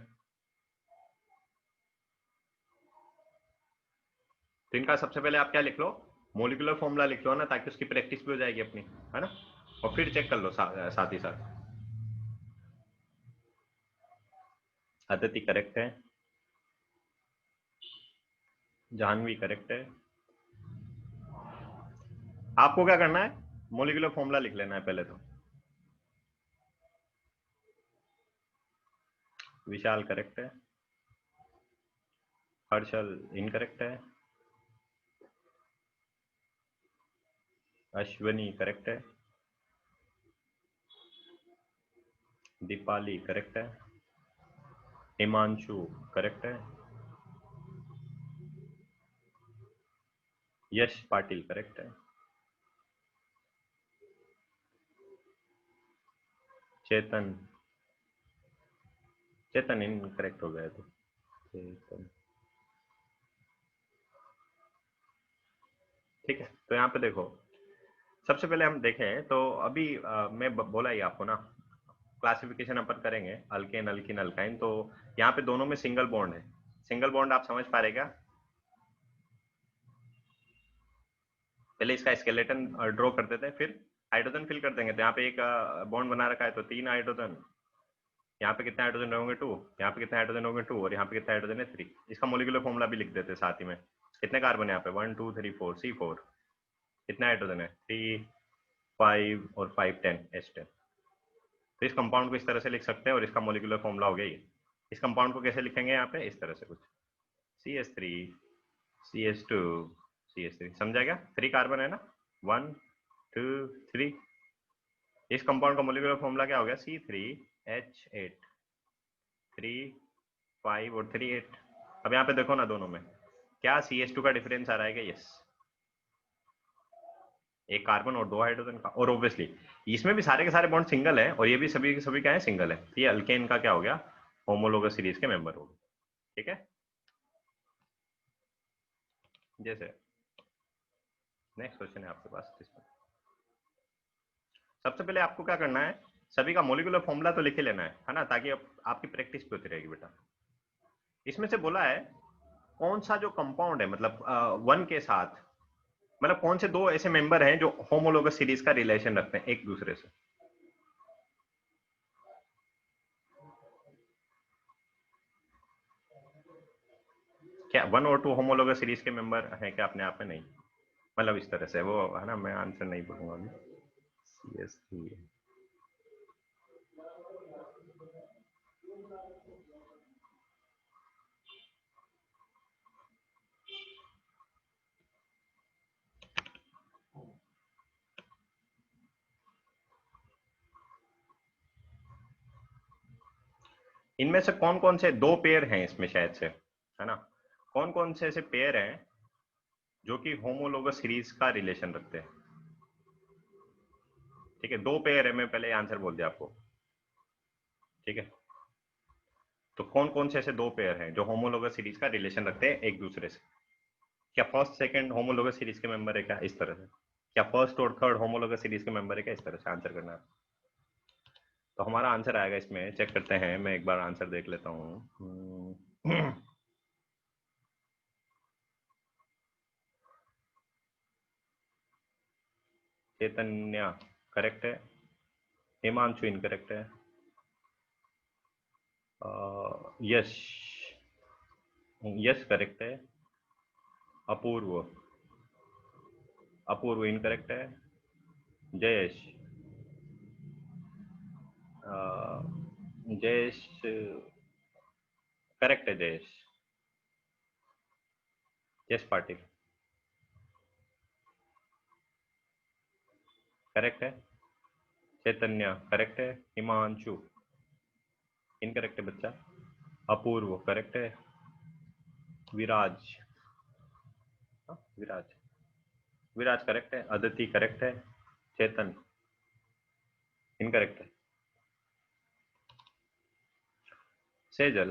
तो इनका सबसे पहले आप क्या लिख लो, मोलिकुलर फॉर्मूला लिख लो ना, ताकि उसकी प्रैक्टिस भी हो जाएगी अपनी, है ना, और फिर चेक कर लो साथ ही साथ। अदिति करेक्ट है, जानवी करेक्ट है। आपको क्या करना है, मोलिकुलर फॉर्मूला लिख लेना है पहले तो। विशाल करेक्ट है। हर्षल इनकरेक्ट है। अश्वनी करेक्ट है। दीपाली करेक्ट है। हिमांशु करेक्ट है। यश पाटिल करेक्ट है। चेतन, चेतन इनकरेक्ट हो गया तो चेतन, ठीक है। तो यहाँ पे देखो, सबसे पहले हम देखें तो अभी मैं बोला ही आपको ना, क्लासिफिकेशन अपन करेंगे अल्केन अल्किन अल्काइन, तो यहाँ पे दोनों में सिंगल बॉन्ड है। सिंगल बॉन्ड आप समझ पा रहे क्या? पहले इसका स्केलेटन ड्रॉ कर देते हैं, फिर हाइड्रोजन फिल कर देंगे। तो यहाँ पे एक बॉन्ड बना रखा है, तो 3 हाइड्रोजन, यहाँ पे कितने हाइड्रोजन होंगे 2, यहाँ पे कितने हाइड्रोजन होंगे 2, और यहाँ पे कितने हाइड्रोजन है 3। इसका मोलिकुलर फॉर्मूला भी लिख देते हैं साथ ही में। कितने कार्बन है यहाँ पे, 1 2 3 4, C4। कितने हाइड्रोजन है, 3 5 और 5 10 H10। तो इस कंपाउंड को इस तरह से लिख सकते हैं, और इसका मोलिकुलर फॉर्मूला हो गया ये। इस कंपाउंड को कैसे लिखेंगे यहाँ पे, इस तरह से कुछ, CH3 CH2 CH3, समझा क्या? 3 कार्बन है ना, 1 2 3। इस कंपाउंड का मोलिकुलर फॉर्मूला क्या हो गया, C3H8, 3 5 और 3 8। अब यहाँ पे देखो ना, दोनों में क्या CH2 का डिफरेंस आ रहा है क्या? यस, एक कार्बन और 2 हाइड्रोजन का। और ऑब्वियसली इसमें भी सारे के सारे बॉन्ड सिंगल है, और ये भी सभी के सभी क्या है, सिंगल है। तो ये अल्केन का क्या हो गया, होमोलोगस सीरीज के मेंबर हो गए। ठीक है, जैसे नेक्स्ट क्वेश्चन है आपके पास इसमें। सबसे पहले आपको क्या करना है, सभी का मोलिकुलर फॉर्मूला तो लिख ही लेना है ना, ताकि आपकी प्रैक्टिस भी होती रहेगी बेटा। इसमें से बोला है कौन सा जो कंपाउंड है, मतलब वन के साथ, मतलब कौन से दो ऐसे मेंबर हैं जो होमोलोगस सीरीज का रिलेशन रखते हैं एक दूसरे से। क्या 1 और 2 होमोलोगस सीरीज के मेंबर हैं क्या अपने आप में? नहीं, मतलब इस तरह से वो है ना, मैं आंसर नहीं बोलूंगा अभी। CH3 इनमें से कौन कौन से दो पेयर हैं इसमें शायद से, है ना? कौन कौन से ऐसे पेयर हैं जो कि होमोलोगस सीरीज का रिलेशन रखते हैं? ठीक है, दो पेयर है, मैं पहले आंसर बोल दिया आपको। ठीक है, तो कौन कौन से ऐसे दो पेयर हैं जो होमोलोगस सीरीज का रिलेशन रखते हैं एक दूसरे से? क्या फर्स्ट सेकंड होमोलोगस सीरीज के मेंबर है क्या, इस तरह से? क्या फर्स्ट और थर्ड होमोलोगस सीरीज के मेंबर है क्या, इस तरह से आंसर करना है। तो हमारा आंसर आएगा इसमें, चेक करते हैं, मैं एक बार आंसर देख लेता हूँ। चैतन्य करेक्ट है। हिमांशु इनकरेक्ट है। यश, यश करेक्ट है। अपूर्व, अपूर्व इनकरेक्ट है। जयेश, जयेश करेक्ट है। जयेश, यश पाटिल करेक्ट है। चैतन्य करेक्ट है। हिमांशु इनकरेक्ट है बच्चा। अपूर्व करेक्ट है। विराज, विराज, विराज करेक्ट है। अदिति करेक्ट है। चेतन इनकरेक्ट है। सेजल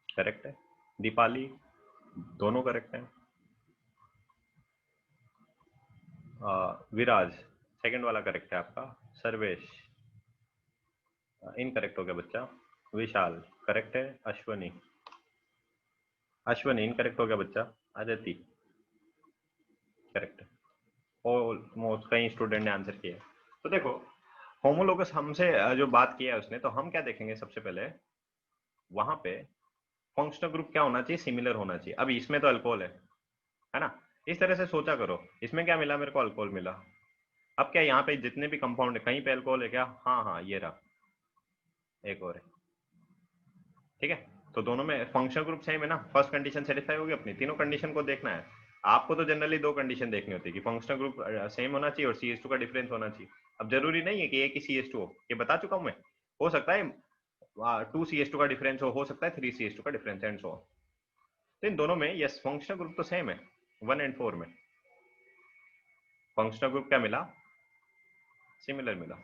करेक्ट है। दीपाली दोनों करेक्ट हैं। विराज सेकंड वाला करेक्ट है आपका। सर्वेश इनकरेक्ट हो गया बच्चा। विशाल करेक्ट है। अश्वनी, अश्वनी इनकरेक्ट हो गया बच्चा। अदिति करेक्ट है। ऑलमोस्ट कई स्टूडेंट ने आंसर किया। तो देखो, होमोलोगस हमसे जो बात किया है उसने, तो हम क्या देखेंगे सबसे पहले, वहां पे फंक्शनल ग्रुप क्या होना चाहिए, सिमिलर होना चाहिए। अब इसमें तो अल्कोहल है ना, इस तरह से सोचा करो, इसमें क्या मिला मेरे को, अल्कोहल मिला। अब क्या यहाँ पे जितने भी कंपाउंड है कहीं पे अल्कोहल है क्या, हाँ हाँ ये रहा, एक और है, ठीक है। तो दोनों में फंक्शनल ग्रुप सेम है ना, फर्स्ट कंडीशन सेटिस्फाई होगी अपनी, तीनों कंडीशन को देखना है आपको। तो जनरली दो कंडीशन देखनी होती है कि फंक्शनल ग्रुप सेम होना चाहिए और CH2 का डिफरेंस होना चाहिए। अब जरूरी नहीं है कि एक ही CH2 हो, ये बता चुका हूं मैं, हो सकता है 2 CH2 का डिफरेंस हो सकता है 3 CH2 का डिफरेंस एंड सो। तो इन दोनों में यस फंक्शनल ग्रुप तो सेम है, 1 एंड 4 में फंक्शनल ग्रुप क्या मिला, सिमिलर मिला।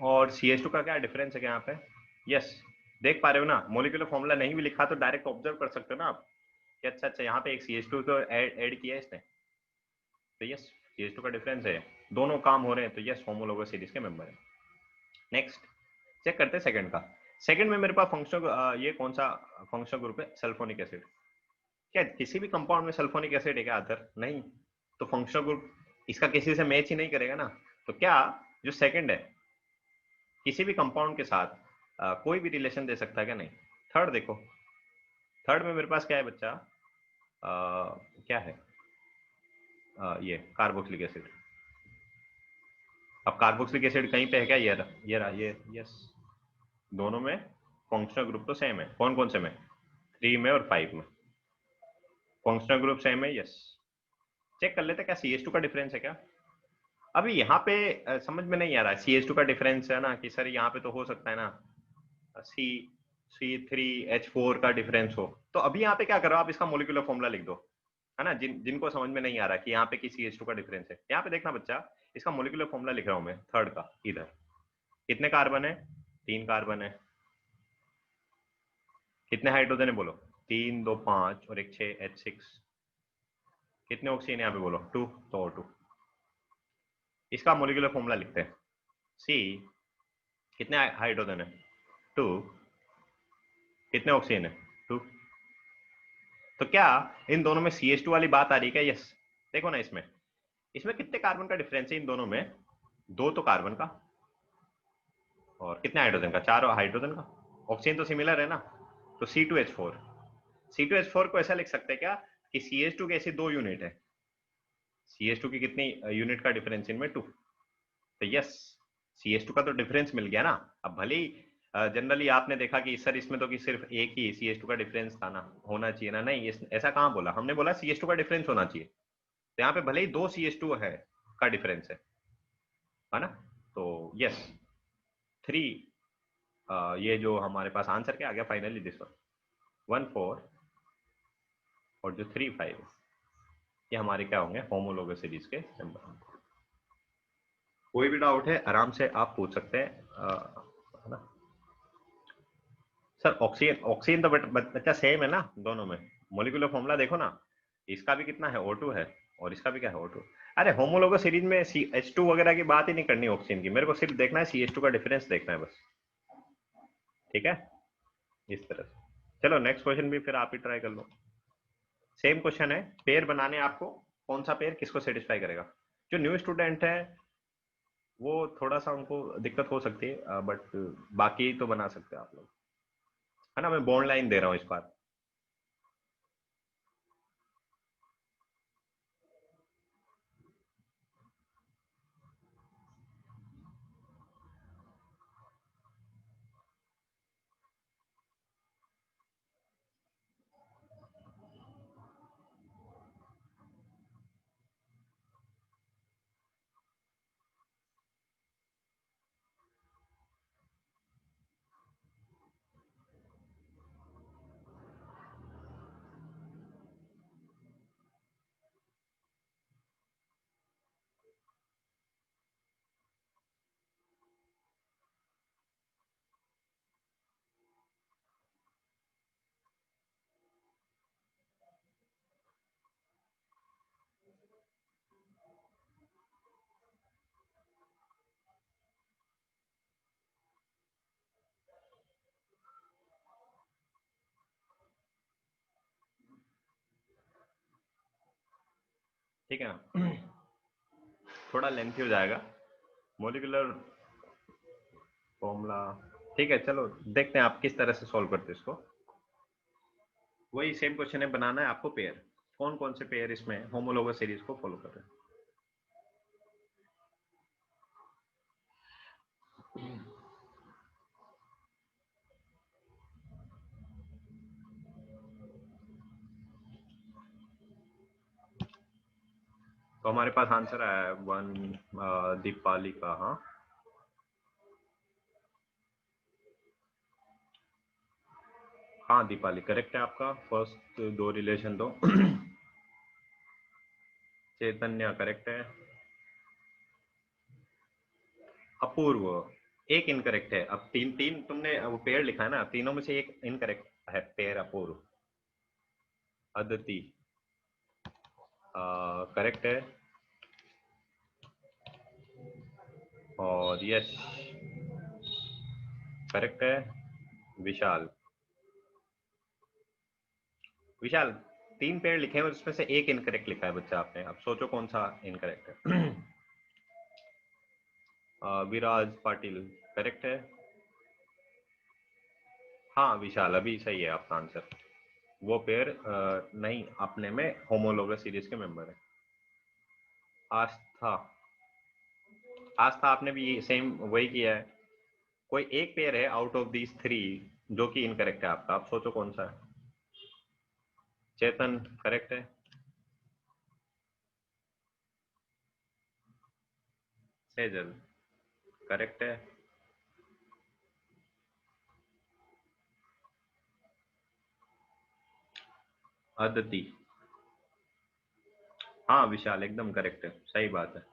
और CH2 का क्या डिफरेंस है क्या यहाँ पे, यस देख पा रहे हो ना, मोलिकुलर फॉर्मूला नहीं भी लिखा तो डायरेक्ट ऑब्जर्व कर सकते हो ना आप कि अच्छा अच्छा यहाँ पे एक CH2 तो ऐड किया है इसने, तो यस CH2 का डिफरेंस है, दोनों काम हो रहे हैं, तो यस होमोलोगस सीरीज के मेंबर है। नेक्स्ट चेक करते हैं सेकंड का। सेकंड में मेरे पास फंक्शनल ये कौन सा फंक्शनल ग्रुप है, सल्फोनिक एसिड। क्या किसी भी कंपाउंड में सल्फोनिक एसिड है क्या अदर, नहीं, तो फंक्शनल ग्रुप इसका किसी से मैच ही नहीं करेगा ना। तो क्या जो सेकंड है किसी भी कंपाउंड के साथ कोई भी रिलेशन दे सकता है क्या, नहीं। थर्ड देखो, थर्ड में मेरे पास क्या है बच्चा, क्या है, ये कार्बोक्सिलिक एसिड। अब कार्बोक्सिलिक एसिड कहीं पे है क्या, ये रहा ये, यस दोनों में फंक्शनल ग्रुप तो सेम है, कौन कौन से में, 3 में और 5 में फंक्शनल ग्रुप सेम है, यस। चेक कर लेते क्या CH2 का डिफरेंस है क्या। अभी यहाँ पे समझ में नहीं आ रहा है, CH2 का डिफरेंस है ना कि सर यहाँ पे तो हो सकता है ना सी C3H4 का डिफरेंस हो, तो अभी यहाँ पे क्या करो आप, इसका मोलिकुलर फॉर्मूला लिख दो, है ना। जिनको समझ में नहीं आ रहा कि यहाँ पे कि CH2 का डिफरेंस है, यहाँ पे देखना बच्चा, इसका मोलिकुलर फॉर्मूला लिख रहा हूँ मैं थर्ड का, इधर कितने कार्बन है, 3 कार्बन है, कितने हाइड्रोजन है बोलो, 3 2 5 और एक 6H6, कितने ऑक्सीजन यहाँ पे बोलो 2, तो O2। इसका मोलिकुलर फॉर्मूला लिखते हैं, C कितने हाइड्रोजन है 2, कितने ऑक्सीजन है 2। तो क्या इन दोनों में CH2 वाली बात आ रही है क्या, यस। देखो ना इसमें, इसमें कितने कार्बन का डिफरेंस है इन दोनों में, 2 तो कार्बन का और कितने हाइड्रोजन का, 4 हाइड्रोजन का, ऑक्सीजन तो सिमिलर है ना, तो C2H4। C2H4 को ऐसा लिख सकते हैं क्या कि CH2 के ऐसे 2 यूनिट है, CH2 की कितनी यूनिट का डिफरेंस इनमें 2, तो यस CH2 का तो डिफरेंस मिल गया ना। अब भले ही जनरली आपने देखा कि सर इसमें तो कि सिर्फ एक ही CH2 का डिफरेंस था ना, होना चाहिए ना, नहीं ऐसा कहाँ बोला हमने, बोला CH2 का डिफरेंस होना चाहिए, तो यहाँ पे भले ही 2 CH2 है का डिफरेंस है ना। तो यस 3, ये जो हमारे पास आंसर क्या आ गया फाइनली, दिस वन 4 और जो 3 5 ये हमारे क्या होंगे, होमोलोगस सीरीज के मेंबर। कोई भी डाउट है आराम से आप पूछ सकते हैं, है ना। सर ऑक्सीजन ऑक्सीजन तो बच्चा सेम है ना दोनों में, मोलिकुलर फॉर्मूला देखो ना, इसका भी कितना है O2 है और इसका भी क्या है O2। अरे होमोलोगस सीरीज में H2 वगैरह की बात ही नहीं करनी ऑक्सीजन की, मेरे को सिर्फ देखना है CH2 का डिफरेंस देखना है बस, ठीक है, इस तरह से। चलो नेक्स्ट क्वेश्चन भी फिर आप ही ट्राई कर लो, सेम क्वेश्चन है, पेयर बनाने आपको, कौन सा पेयर किसको सेटिस्फाई करेगा। जो न्यू स्टूडेंट है वो थोड़ा सा उनको दिक्कत हो सकती है, बट बाकी तो बना सकते हैं आप लोग, है ना। मैं बॉन्ड लाइन दे रहा हूँ इस बार, ठीक है ना। थोड़ा लेंथी हो जाएगा मोलिकुलर फॉर्मूला, ठीक है चलो देखते हैं आप किस तरह से सॉल्व करते हैं इसको। वही सेम क्वेश्चन है, बनाना है आपको पेयर। कौन कौन से पेयर इसमें होमोलोगस सीरीज को फॉलो कर रहे हैं? तो हमारे पास आंसर आया है 1 दीपाली का। हाँ हाँ दीपाली करेक्ट है आपका, फर्स्ट दो रिलेशन दो। चैतन्य करेक्ट है। अपूर्व एक इनकरेक्ट है। अब तीन तीन तुमने वो पेयर लिखा है ना, तीनों में से एक इनकरेक्ट है पेयर अपूर्व। अदिति करेक्ट है। और यश करेक्ट है। विशाल विशाल तीन पेयर लिखे हैं उसमें से एक इनकरेक्ट लिखा है बच्चा आपने, अब सोचो कौन सा इनकरेक्ट है। विराज पाटिल करेक्ट है। हाँ विशाल अभी सही है आपका आंसर। वो पेयर नहीं अपने में होमोलोगस सीरीज के मेंबर है। आस्था आस्था आपने भी सेम वही किया है। कोई एक पेयर है आउट ऑफ दीज थ्री जो कि इनकरेक्ट है आपका, आप सोचो कौन सा है। चेतन करेक्ट है। सेजल करेक्ट है। अदिति हाँ विशाल एकदम करेक्ट है, सही बात है।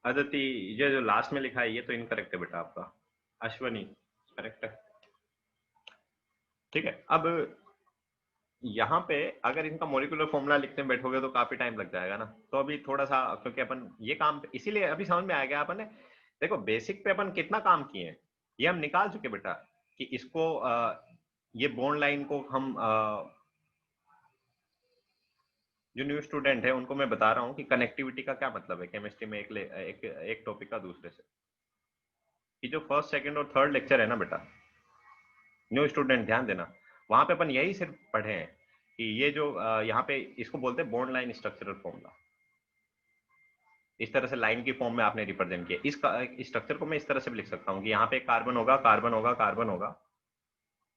अदिति ये जो लास्ट में लिखा है ये तो इनकरेक्ट है बेटा आपका। अश्वनी करेक्ट है। ठीक है, अब यहाँ पे अगर इनका मोलिकुलर फॉर्मूला लिखने बैठोगे तो काफी टाइम लग जाएगा ना, तो अभी थोड़ा सा क्योंकि अपन ये काम इसीलिए अभी समझ में आ गया अपन ने। देखो बेसिक पे अपन कितना काम किए हैं ये हम निकाल चुके बेटा, कि इसको ये बॉन्ड लाइन को हम जो न्यू स्टूडेंट है उनको मैं बता रहा हूँ कि कनेक्टिविटी का क्या मतलब है केमिस्ट्री में एक टॉपिक का दूसरे से। कि जो फर्स्ट सेकंड और थर्ड लेक्चर है ना बेटा, न्यू स्टूडेंट ध्यान देना, वहां पे अपन यही सिर्फ पढ़े हैं कि ये जो यहाँ पे इसको बोलते हैं बॉन्ड लाइन स्ट्रक्चरल फॉर्मूला। इस तरह से लाइन की फॉर्म में आपने रिप्रेजेंट किया इस स्ट्रक्चर को मैं इस तरह से भी लिख सकता हूँ कि यहाँ पे कार्बन होगा कार्बन होगा कार्बन होगा,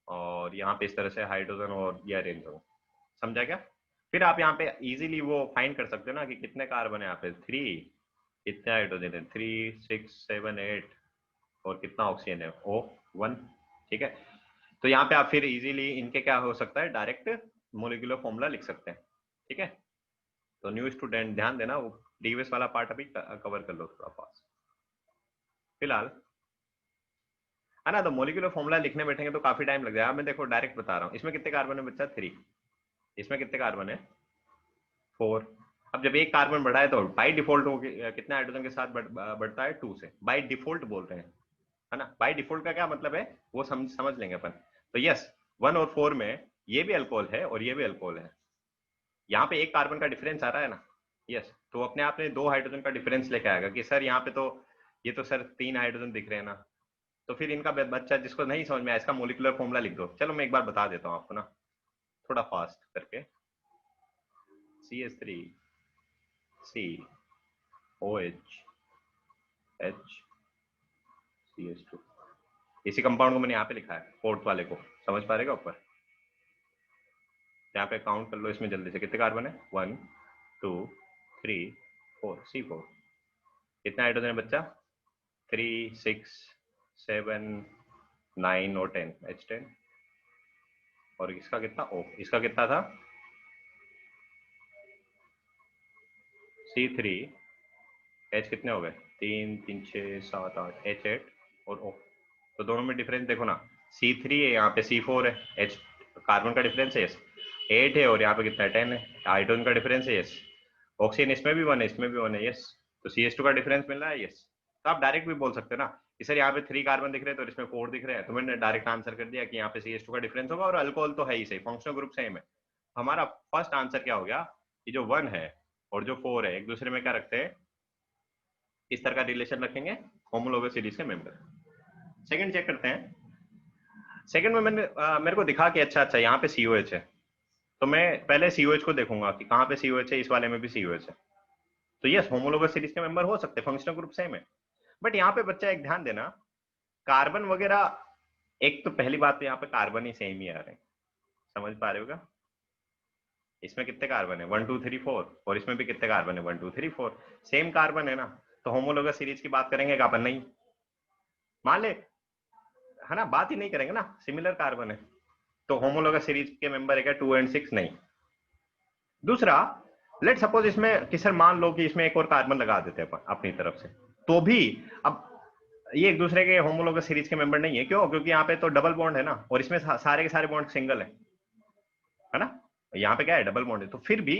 और यहाँ पे इस तरह से हाइड्रोजन और ये अरेंज होगा। समझा क्या? फिर आप यहाँ पे इजीली वो फाइंड कर सकते हो ना कि कितने कार्बन है यहाँ पे, 3, कितने हाइड्रोजन है, 3 6 7 8, और कितना ऑक्सीजन है, O1। ठीक है, तो यहाँ पे आप फिर इजीली इनके क्या हो सकता है, डायरेक्ट मोलिकुलर फॉर्मूला लिख सकते हैं। ठीक है, तो न्यू स्टूडेंट ध्यान देना, वो प्रीवियस वाला पार्ट अभी कवर कर लो थोड़ा पास फिलहाल, है ना। तो मोलिकुलर फॉर्मूला लिखने बैठेंगे तो काफी टाइम लग जाएगा। मैं देखो डायरेक्ट बता रहा हूँ, इसमें कितने कार्बन है बच्चा, 3। इसमें कितने कार्बन है, 4। अब जब एक कार्बन बढ़ा है तो बाई डिफॉल्ट हो कितने हाइड्रोजन के साथ बढ़ता है, 2 से, बाई डिफॉल्ट बोल रहे हैं, है ना। बाई डिफॉल्ट का क्या मतलब है वो समझ लेंगे अपन। तो यस 1 और 4 में ये भी अल्कोहल है और ये भी अल्कोहल है। यहाँ पे एक कार्बन का डिफरेंस आ रहा है ना, यस, तो अपने आप में 2 हाइड्रोजन का डिफरेंस लेके आएगा कि सर यहाँ पे तो ये तो सर 3 हाइड्रोजन दिख रहे हैं ना। तो फिर इनका बच्चा जिसको नहीं समझ में आया इसका मोलिकुलर फॉर्मूला लिख दो। चलो मैं एक बार बता देता हूँ आपको ना, थोड़ा फास्ट करके। CH3 C OH H CH2, इसी कंपाउंड को मैंने यहाँ पे लिखा है, फोर्थ वाले को समझ पा रहेगा ऊपर। यहाँ पे काउंट कर लो इसमें जल्दी से कितने कार्बन है, 1 2 3 4, C4। कितना हाइड्रोजन है बच्चा, 3 6 7 9 और 10, H10। और इसका कितना, O इसका कितना था, C3 H कितने हो गए, 3 3 6 7 8, H8 और O। तो दोनों में डिफरेंस देखो ना, C3 है यहाँ पे C4 है, H कार्बन का डिफरेंस है यस 8 है, और यहाँ पे कितना है 10 है, हाइड्रोजन का डिफरेंस है यस, ऑक्सीजन इसमें भी 1 है इसमें भी 1 है यस, तो CH2 का डिफरेंस मिल रहा है यस। तो आप डायरेक्ट भी बोल सकते हो ना कि सर यहाँ पे 3 कार्बन दिख रहे हैं तो इसमें 4 दिख रहे हैं, तो मैंने डायरेक्ट आंसर कर दिया कि यहाँ पे CH2 का डिफरेंस होगा, और अल्कोहल तो है ही सही, फंक्शनल ग्रुप सेम है। हमारा फर्स्ट आंसर क्या हो गया कि जो 1 है और जो 4 है एक दूसरे में क्या रखते हैं, इस तरह का रिलेशन रखेंगे, होमोलोगस सीरीज के मेंबर। सेकंड चेक करते हैं, सेकंड में मेरे को दिखा कि अच्छा यहाँ पे COH है, तो मैं पहले COH को देखूंगा कि कहाँ पे COH है, इस वाले में भी COH है, तो यस होमोलोगस सीरीज के मेंबर हो सकते हैं, फंक्शनल ग्रुप सेम है। बट यहाँ पे बच्चा एक ध्यान देना, कार्बन वगैरह, एक तो पहली बात तो यहाँ पे कार्बन ही सेम ही आ रहे हैं, समझ पा रहे हो क्या? इसमें कितने कार्बन है 1 2 3 4, और इसमें भी कितने कार्बन है 1 2 3 4, सेम कार्बन है ना, तो होमोलोगस सीरीज की बात करेंगे अपन नहीं, मान ले, है ना, बात ही नहीं करेंगे ना, सिमिलर कार्बन है, तो होमोलोगस सीरीज के मेंबर है क्या 2 और 6? नहीं। दूसरा, लेट सपोज इसमें कि सर मान लो कि इसमें एक और कार्बन लगा देते हैं अपन अपनी तरफ से, तो भी अब ये एक दूसरे के होमोलोगस सीरीज के मेंबर नहीं है, क्यों? क्योंकि यहाँ पे तो डबल बॉन्ड है ना, और इसमें सारे के सारे बॉन्ड सिंगल है ना, यहाँ पे क्या है डबल बॉन्ड है, तो फिर भी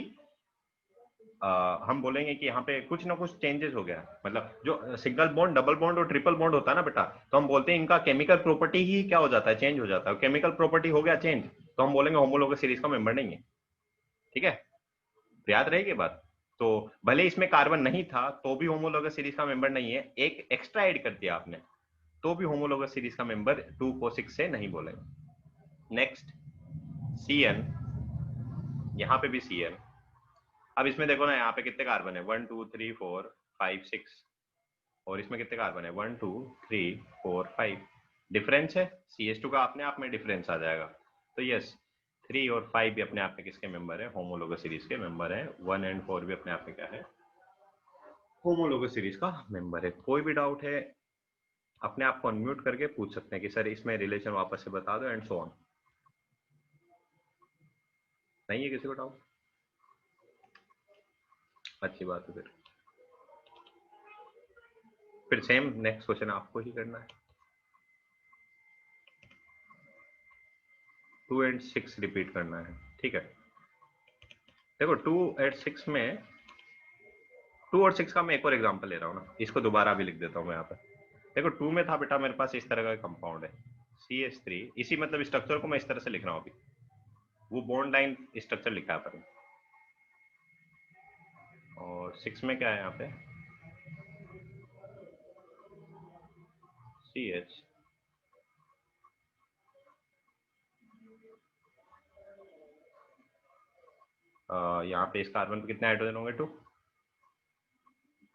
हम बोलेंगे कि यहाँ पे कुछ ना कुछ चेंजेस हो गया, मतलब जो सिंगल बॉन्ड, डबल बॉन्ड और ट्रिपल बॉन्ड होता है ना बेटा, तो हम बोलते हैं इनका केमिकल प्रॉपर्टी ही क्या हो जाता है, चेंज हो जाता है, केमिकल प्रॉपर्टी हो गया चेंज, तो हम बोलेंगे होमोलोगस सीरीज का मेंबर नहीं है। ठीक है, याद रहेगी बात। तो भले इसमें कार्बन नहीं था तो भी होमोलोगस सीरीज का मेंबर नहीं है, एक एक्स्ट्रा ऐड कर दिया आपने तो भी होमोलोगस सीरीज का मेंबर 2 को 6 से नहीं बोलेंगे। नेक्स्ट, CN, यहाँ पे भी CN। अब इसमें देखो ना, यहाँ पे कितने कार्बन है 1 2 3 4 5 6, और इसमें कितने कार्बन है 1 2 3 4 5, डिफरेंस है, CH2 का अपने आप में डिफरेंस आ जाएगा, तो यस 3 और 5 भी अपने आप में किसके मेंबर है, होमोलोगस सीरीज के मेंबर है, 1 एंड 4 भी अपने आप में क्या है, होमोलोगस सीरीज का मेंबर है। कोई भी डाउट है अपने आप को अनम्यूट करके पूछ सकते हैं कि सर इसमें रिलेशन वापस से बता दो, एंड सो ऑन। नहीं है किसी को डाउट? अच्छी बात है, फिर सेम नेक्स्ट क्वेश्चन आपको ही करना है, 2 एंड 6 रिपीट करना है। ठीक है, देखो 2 एंड 6 में, 2 और 6 का मैं एक और एग्जांपल ले रहा हूँ ना, इसको दोबारा भी लिख देता हूँ मैं यहाँ पे। देखो 2 में था बेटा मेरे पास इस तरह का कंपाउंड है CH3, इसी मतलब स्ट्रक्चर को मैं इस तरह से लिख रहा हूँ अभी, वो बॉन्ड लाइन स्ट्रक्चर लिखा है पर, और 6 में क्या है यहाँ पे CH, यहाँ पे इस कार्बन पे कितने हाइड्रोजन होंगे 2,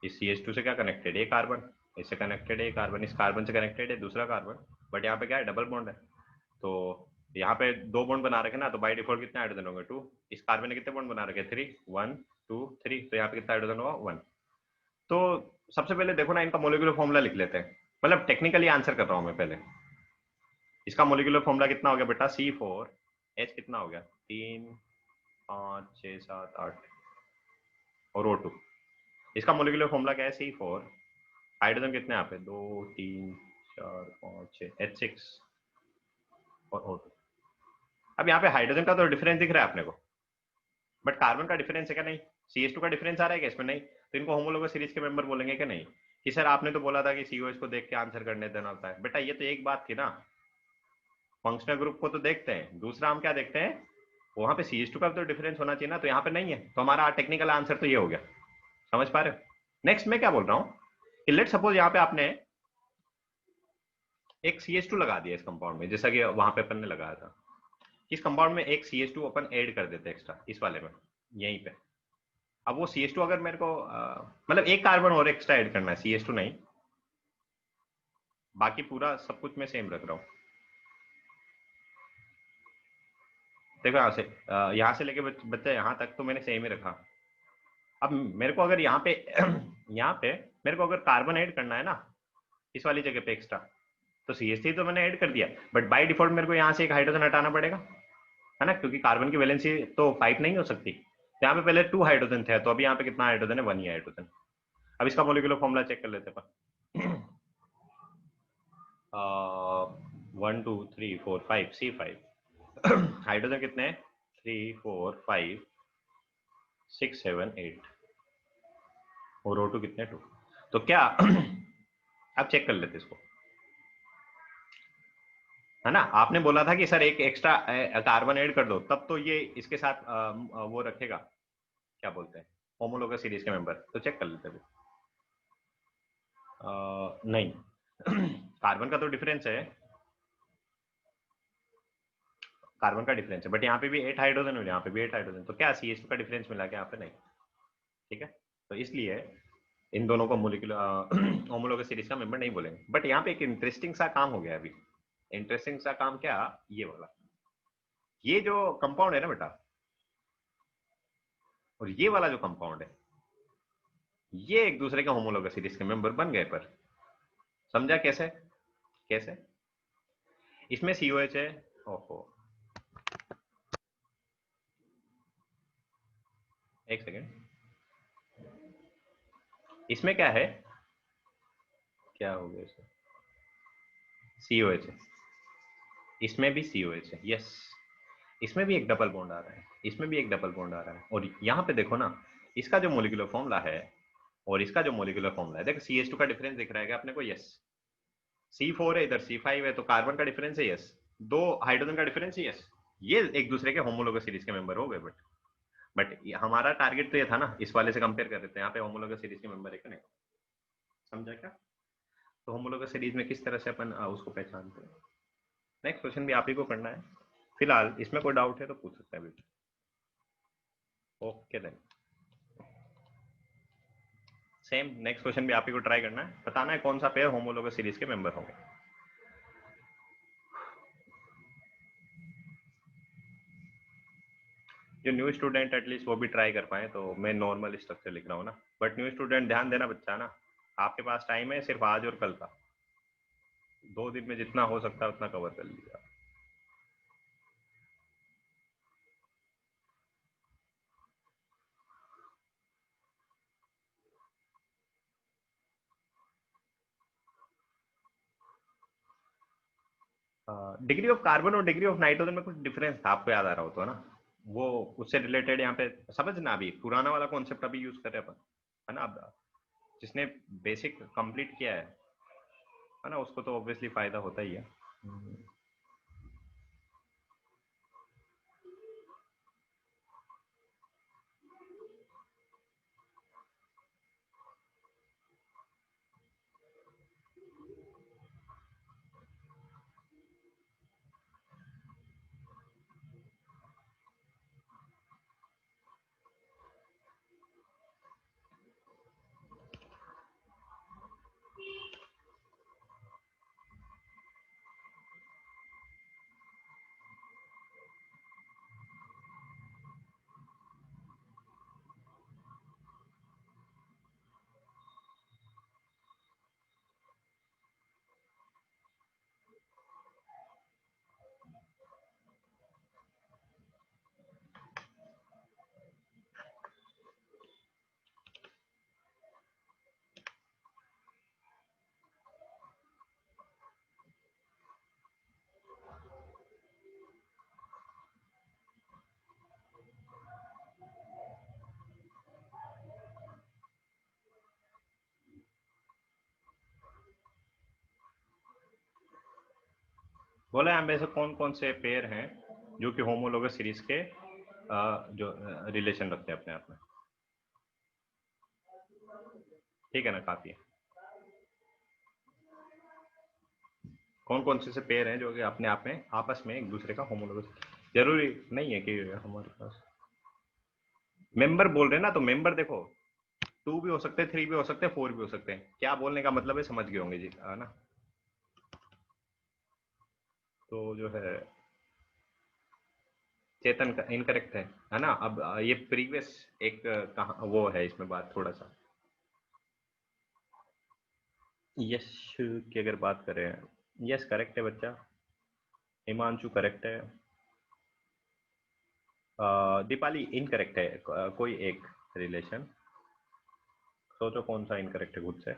इस CH2 से क्या कनेक्टेड है कार्बन, इससे कनेक्टेड है कार्बन, इस कार्बन से कनेक्टेड है दूसरा कार्बन, बट यहाँ पे क्या है डबल बॉन्ड है, तो यहाँ पे 2 बॉन्ड बना रखे ना, तो बाय डिफॉल्ट कितने हाइड्रोजन होंगे 2, इस कार्बन ने कितने बॉन्ड बना रखे 3, 1 2 3, तो यहाँ पे कितना हाइड्रोजन होगा 1। तो सबसे पहले देखो ना, इनका मोलिकुलर फॉर्मूला लिख लेते हैं, मतलब टेक्निकली आंसर कर रहा हूँ मैं पहले। इसका मोलिकुलर फॉर्मूला कितना हो गया बेटा C4H, कितना हो गया 3 5 6 7 8, और O2, इसका मोलिकुलर फॉर्मूला क्या है C4, हाइड्रोजन कितने यहाँ पे 2 3 4 5 6 H6 और O2। अब यहाँ पे हाइड्रोजन का तो डिफरेंस दिख रहा है अपने को, बट कार्बन का डिफरेंस है क्या? नहीं। CH2 का डिफरेंस आ रहा है क्या इसमें? नहीं। तो इनको होमोलोगस सीरीज के मेंबर बोलेंगे क्या? नहीं। कि सर आपने तो बोला था कि COH को देख के आंसर करने देना होता है, बेटा ये तो एक बात थी ना, फंक्शनल ग्रुप को तो देखते हैं, दूसरा हम क्या देखते हैं, वहां पे CH2 का तो डिफरेंस होना चाहिए ना, तो यहाँ पे नहीं है, तो हमारा टेक्निकल आंसर तो ये हो गया, समझ पा रहे हो? नेक्स्ट मैं क्या बोल रहा हूँ कि लेट सपोज यहाँ पे आपने एक CH2 लगा दिया इस कंपाउंड में, जैसा कि वहां पे अपन ने लगाया था, इस कंपाउंड में एक CH2 अपन ऐड कर देते एक्स्ट्रा इस वाले में, यहीं पे। अब वो CH2 अगर मेरे को मतलब एक कार्बन और एक्स्ट्रा ऐड करना है, CH2 नहीं, बाकी पूरा सब कुछ मैं सेम रख रहा हूँ। देखो यहाँ से लेके बच्चा यहाँ तक तो मैंने सेम ही रखा। अब मेरे को अगर यहाँ पे यहाँ पे मेरे को अगर कार्बन ऐड करना है ना इस वाली जगह पे एक्स्ट्रा, तो CH3 तो मैंने ऐड कर दिया, बट बाय डिफॉल्ट मेरे को यहाँ से एक हाइड्रोजन हटाना पड़ेगा, है ना, क्योंकि कार्बन की वैलेंसी तो 5 नहीं हो सकती, तो यहाँ पे पहले 2 हाइड्रोजन थे, तो अभी यहाँ पे कितना हाइड्रोजन है 1 ही हाइड्रोजन। अब इसका मोलिकुलर फॉर्मूला चेक कर लेते हैं। 1 2 3 4 5 C5, हाइड्रोजन कितने हैं 3 4 5 6 7 8, और O2 कितने 2, तो क्या अब चेक कर लेते इसको, है ना, आपने बोला था कि सर एक एक्स्ट्रा कार्बन ऐड कर दो, तब तो ये इसके साथ वो रखेगा, क्या बोलते हैं, होमोलोगस सीरीज के मेंबर, तो चेक कर लेते हैं। नहीं। कार्बन का तो डिफरेंस है, कार्बन का डिफरेंस है, बट यहाँ पे भी 8 हाइड्रोजन और यहाँ पे भी 8 हाइड्रोजन, तो क्या CH2 का डिफरेंस मिला क्या यहाँ पे? नहीं। ठीक है, तो इसलिए इन दोनों को मोलिकुलर होमोलोगस सीरीज का मेंबर नहीं बोलेंगे। बट यहाँ पे एक इंटरेस्टिंग सा काम हो गया अभी। इंटरेस्टिंग सा काम क्या? ये वाला, ये जो कंपाउंड है ना बेटा, और ये वाला जो कंपाउंड है, ये एक दूसरे के होमोलोगस सीरीज के मेंबर बन गए। पर समझा कैसे? कैसे? इसमें COH है। ओहो, एक सेकेंड, इसमें क्या है? क्या हो गया इसमें? COH है, इसमें भी COH है। यस, इसमें भी एक डबल बॉन्ड आ रहा है, इसमें भी एक डबल बॉन्ड आ रहा है। और यहाँ पे देखो ना, इसका जो मोलिकुलर फॉर्मूला है और इसका जो मोलिकुलर फॉर्मूला है, देखो CH2 का डिफरेंस दिख रहा है क्या अपने को? यस। C4 है, इधर C5 है, तो कार्बन का डिफरेंस है। यस। दो हाइड्रोजन का डिफरेंस है। यस। ये एक दूसरे के होमोलोगस सीरीज के मेंबर हो गए। बट हमारा टारगेट तो ये था ना, इस वाले से कंपेयर कर रहे थे, यहाँ पे होमोलोगस सीरीज के मेंबर है कि नहीं? समझा क्या? तो होमोलोगस सीरीज में किस तरह से अपन उसको पहचानते हैं। नेक्स्ट क्वेश्चन भी आप ही को करना है। फिलहाल इसमें कोई डाउट है तो पूछ सकते हैं बेटा। Okay then, same next question भी आप ही को ट्राई करना है, बताना है कौन सा पेयर होमोलोगस सीरीज के मेंबर होंगे। जो न्यू स्टूडेंट एटलीस्ट वो भी ट्राई कर पाए, तो मैं नॉर्मल स्ट्रक्चर लिख रहा हूँ ना। बट न्यू स्टूडेंट ध्यान देना बच्चा ना, आपके पास टाइम है सिर्फ आज और कल का, 2 दिन में जितना हो सकता है उतना कवर कर लीजिए। डिग्री ऑफ कार्बन और डिग्री ऑफ नाइट्रोजन में कुछ डिफरेंस था, आपको याद आ रहा हो तो ना, वो उससे रिलेटेड यहाँ पे समझना। अभी पुराना वाला कॉन्सेप्ट अभी यूज कर रहे हैं अपन, है ना। अब जिसने बेसिक कंप्लीट किया है ना, उसको तो ऑब्वियसली फायदा होता ही है। बोला में से कौन कौन से पेयर हैं जो कि होमोलोगस सीरीज के जो रिलेशन रखते हैं अपने आप में। ठीक है ना, काफी है। कौन कौन से पेयर हैं जो कि अपने आप में आपस में एक दूसरे का होमोलोगस, जरूरी नहीं है कि हमारे पास मेंबर बोल रहे हैं ना, तो मेंबर देखो 2 भी हो सकते हैं, 3 भी हो सकते हैं, 4 भी हो सकते हैं। क्या बोलने का मतलब है समझ गए होंगे जी, है ना। तो जो है चेतन का इनकरेक्ट है ना। अब ये प्रीवियस एक कहा वो है इसमें बात थोड़ा सा, यश की अगर बात करें, यस करेक्ट है बच्चा, हिमांशु करेक्ट है, दीपाली इनकरेक्ट है। कोई एक रिलेशन सोचो कौन सा इनकरेक्ट है खुद से,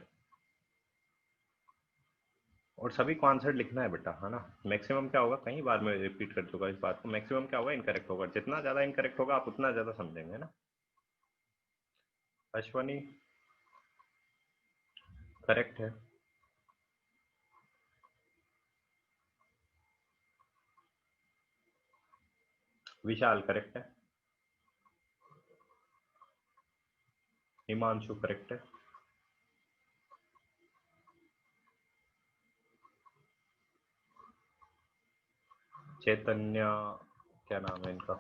और सभी को आंसर लिखना है बेटा, है ना। मैक्सिमम क्या होगा, कई बार मैं रिपीट कर चुका इस बात को, मैक्सिमम क्या होगा, इनकरेक्ट होगा। जितना ज्यादा इनकरेक्ट होगा आप उतना ज्यादा समझेंगे ना। अश्वनी करेक्ट है, विशाल करेक्ट है, हिमांशु करेक्ट है, चैतन्य क्या नाम है इनका,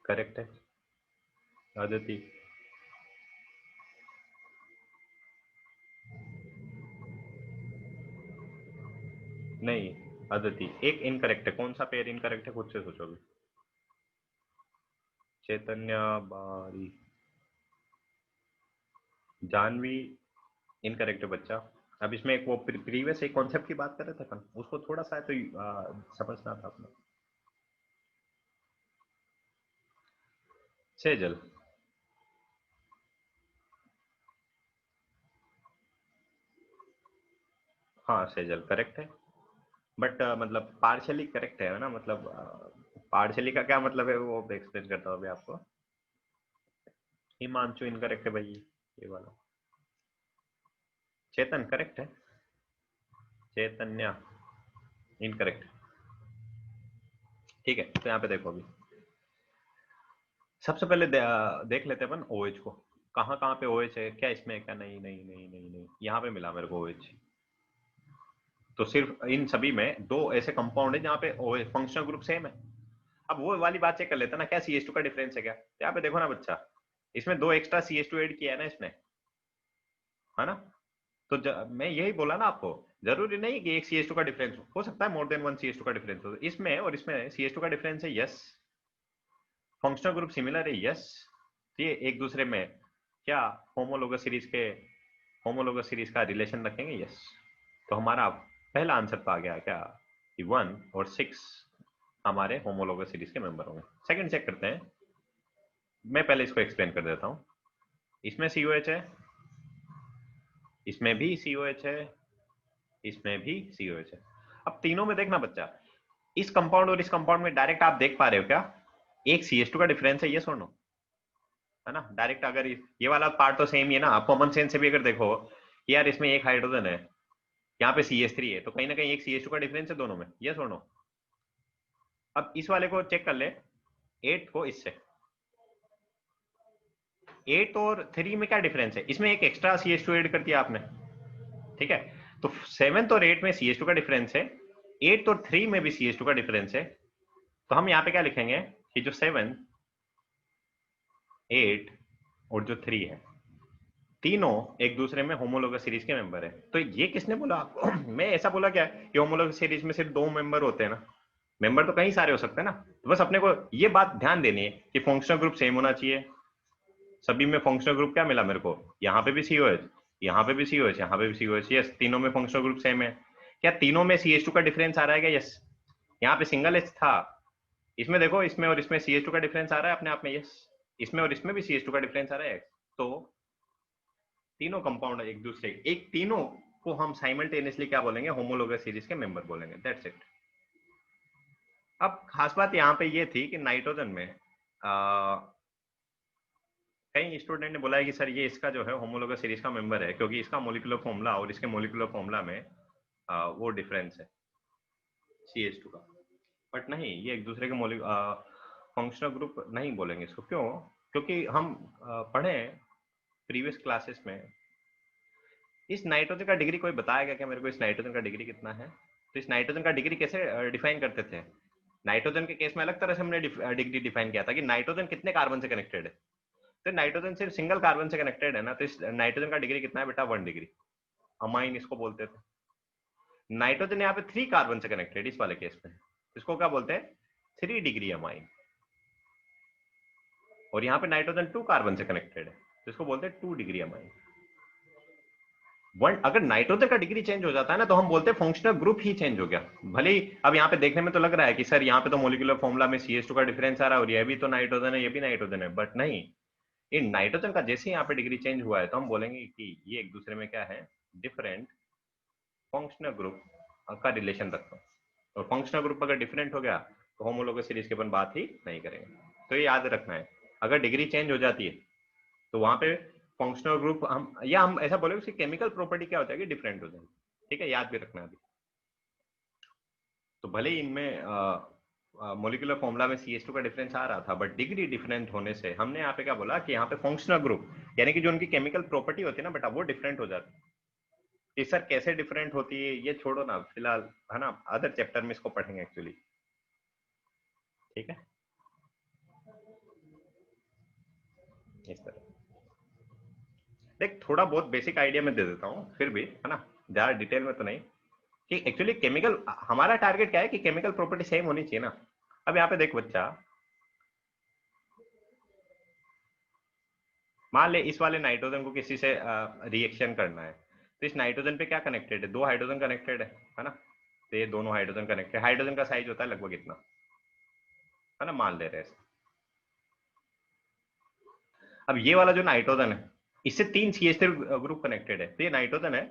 करेक्ट है आदिति। नहीं अदिति, एक इनकरेक्ट है। कौन सा पेयर इनकरेक्ट है खुद से सोचोगे। चैतन्य बारी, जानवी इनकरेक्ट है बच्चा। अब इसमें एक वो प्रीवियस एक कॉन्सेप्ट की बात कर रहे थे अपन, उसको थोड़ा सा तो समझना था अपने। सेजल, हाँ सेजल करेक्ट है, बट मतलब पार्शली करेक्ट है ना, मतलब पार्शली का क्या मतलब है वो एक्सप्लेन करता हूँ अभी आपको। हिमांशु इनकरेक्ट है भाई, ये वाला। चेतन करेक्ट है, चैतन्य इनकरेक्ट। ठीक है, तो यहाँ पे देखो अभी सबसे पहले देख लेते हैं अपन OH को। कहाँ कहाँ पे OH है, क्या इसमें है, क्या नहीं नहीं नहीं नहीं नहीं, यहाँ पे मिला मेरे को OH। तो सिर्फ इन सभी में दो ऐसे कंपाउंड है जहाँ पे OH फंक्शनल ग्रुप सेम है। अब वो वाली बात चेक कर लेते हैं ना, क्या CH2 का डिफरेंस है क्या। यहाँ पे देखो ना बच्चा, इसमें दो एक्स्ट्रा CH2 ऐड किया है ना इसने, है ना। तो मैं यही बोला ना आपको, जरूरी नहीं कि एक CH2 का डिफरेंस हो सकता है मोर देन वन CH2 का डिफरेंस हो। इसमें और इसमें CH2 का डिफरेंस है, यस। फंक्शनल ग्रुप सिमिलर है, यस। ये एक दूसरे में क्या होमोलोगस सीरीज के, होमोलोगस सीरीज का रिलेशन रखेंगे, यस। तो हमारा पहला आंसर तो आ गया क्या, कि 1 और 6 हमारे होमोलोगस सीरीज के मेंबर होंगे। सेकंड चेक करते हैं, मैं पहले इसको एक्सप्लेन कर देता हूं। इसमें COH है, इसमें भी COH है, इसमें भी COH है। अब तीनों में देखना बच्चा, इस कंपाउंड और इस कंपाउंड में डायरेक्ट आप देख पा रहे हो क्या, एक CH2 का डिफरेंस है, ये सुनो, है ना। डायरेक्ट अगर ये वाला पार्ट तो सेम ही है ना, आप कॉमन सेंस से भी अगर देखो कि यार इसमें एक हाइड्रोजन है, यहाँ पे CH3 है, तो कहीं ना कहीं एक CH2 का डिफरेंस है दोनों में, ये सुनो। अब इस वाले को चेक कर ले, 8 को इससे, 8 और 3 में क्या डिफरेंस है, इसमें एक एक्स्ट्रा CH2 ऐड कर दिया आपने, ठीक है। तो 7 और 8 में CH2 का डिफरेंस है, 8 और 3 में भी CH2 का डिफरेंस है। तो हम यहाँ पे क्या लिखेंगे कि जो 7, 8 और जो 3 है, तीनों एक दूसरे में होमोलोगस सीरीज के मेंबर है। तो ये किसने बोला आपको मैं ऐसा बोला क्या कि होमोलोगस सीरीज में सिर्फ दो मेंबर होते हैं ना, मेंबर तो कई सारे हो सकते हैं ना। तो बस अपने को ये बात ध्यान देनी है कि फंक्शनल ग्रुप सेम होना चाहिए। सभी में फंक्शनल ग्रुप क्या मिला मेरे को, यहाँ पे भी COH, यहाँ पे भी COH, यहाँ पे भी COH, यस तीनों में फंक्शनल ग्रुप सेम है। क्या तीनों में CH2 का डिफरेंस आ रहा है क्या, यस। यहाँ पे सिंगल H था, इसमें देखो इसमें और इसमें CH2 का डिफरेंस आ रहा है अपने आप में, यस। इसमें और इसमें भी CH2 का डिफरेंस आ रहा है। तो तीनों कंपाउंड एक दूसरे, एक तीनों को हम साइमल्टेनियसली क्या बोलेंगे, होमोलोगस सीरीज के मेंबर बोलेंगे, दैट्स इट। अब खास बात यहाँ पे ये थी कि नाइट्रोजन में कई स्टूडेंट ने बोला है कि सर ये इसका जो है होमोलोगस सीरीज का मेंबर है, क्योंकि इसका मोलिकुलर फॉर्मूला और इसके मोलिकुलर फॉर्मूला में वो डिफरेंस है CH2 का। बट नहीं, ये एक दूसरे के फंक्शनल ग्रुप नहीं बोलेंगे इसको, क्यों, क्योंकि हम पढ़े प्रीवियस क्लासेस में, इस नाइट्रोजन का डिग्री कोई बताएगा क्या मेरे को, इस नाइट्रोजन का डिग्री कितना है। तो इस नाइट्रोजन का डिग्री कैसे डिफाइन करते थे, नाइट्रोजन के केस में अलग तरह से हमने डिग्री डिफाइन किया था कि नाइट्रोजन कितने कार्बन से कनेक्टेड है। तो नाइट्रोजन सिर्फ सिंगल कार्बन से कनेक्टेड है ना, तो इस नाइट्रोजन का डिग्री कितना है बेटा, 1 डिग्री। अमाइन इसको बोलते थे। नाइट्रोजन यहाँ पे 3 कार्बन से कनेक्टेड, इस वाले केस में इसको क्या बोलते हैं, 3 डिग्री अमाइन। और यहाँ पे नाइट्रोजन 2 कार्बन से कनेक्टेड है, तो इसको बोलते हैं 2 डिग्री अमाइन। अगर नाइट्रोजन का डिग्री चेंज हो जाता है ना, तो हम बोलते हैं फंक्शनल ग्रुप ही चेंज हो गया। भले ही अब यहाँ पे देखने में तो लग रहा है कि सर यहाँ पे तो मोलिकुलर फॉर्मूला में CH2 का डिफरेंस आ रहा है और ये भी तो नाइट्रोजन है, ये भी नाइट्रोजन है, बट नहीं, इन नाइट्रोजन का जैसे यहाँ पे डिग्री चेंज हुआ है तो हम बोलेंगे कि ये एक दूसरे में क्या है, डिफरेंट फंक्शनल ग्रुप का रिलेशन रखता हूँ। और फंक्शनल ग्रुप अगर डिफरेंट हो गया तो होमोलोगस सीरीज के अपन बात ही नहीं करेंगे। तो ये याद रखना है, अगर डिग्री चेंज हो जाती है तो वहां पे फंक्शनल ग्रुप हम ऐसा बोलेंगे उसकी केमिकल प्रॉपर्टी क्या हो जाएगी, डिफरेंट हो जाएगी। ठीक है, याद भी रखना अभी। तो भले ही इनमें मोलिकुलर फॉर्मूला में CH2 का डिफरेंस आ रहा था, बट डिग्री डिफरेंट होने से हमने यहाँ पे क्या बोला कि यहाँ पे फंक्शनल ग्रुप यानी कि जो उनकी केमिकल प्रॉपर्टी होती है ना बेटा, वो डिफरेंट हो जाती है। कि सर कैसे डिफरेंट होती है ये छोड़ो ना फिलहाल, है ना, अदर चैप्टर में इसको पढ़ेंगे एक्चुअली। ठीक है, इस तरह देख, थोड़ा बहुत बेसिक आइडिया मैं दे देता हूँ फिर भी, है ना, ज्यादा डिटेल में तो नहीं, कि एक्चुअली केमिकल, हमारा टारगेट क्या है कि केमिकल प्रॉपर्टी सेम होनी चाहिए ना। अब यहाँ पे देख बच्चा, मान ले इस वाले नाइट्रोजन को किसी से रिएक्शन करना है, तो इस नाइट्रोजन पे क्या कनेक्टेड है, दो हाइड्रोजन कनेक्टेड है ना, तो ये दोनों हाइड्रोजन कनेक्टेड, हाइड्रोजन का साइज होता है लगभग इतना, है ना, मान ले रहे हैं। अब ये वाला जो नाइट्रोजन है, इससे तीन CH3 ग्रुप कनेक्टेड है, तो ये नाइट्रोजन है।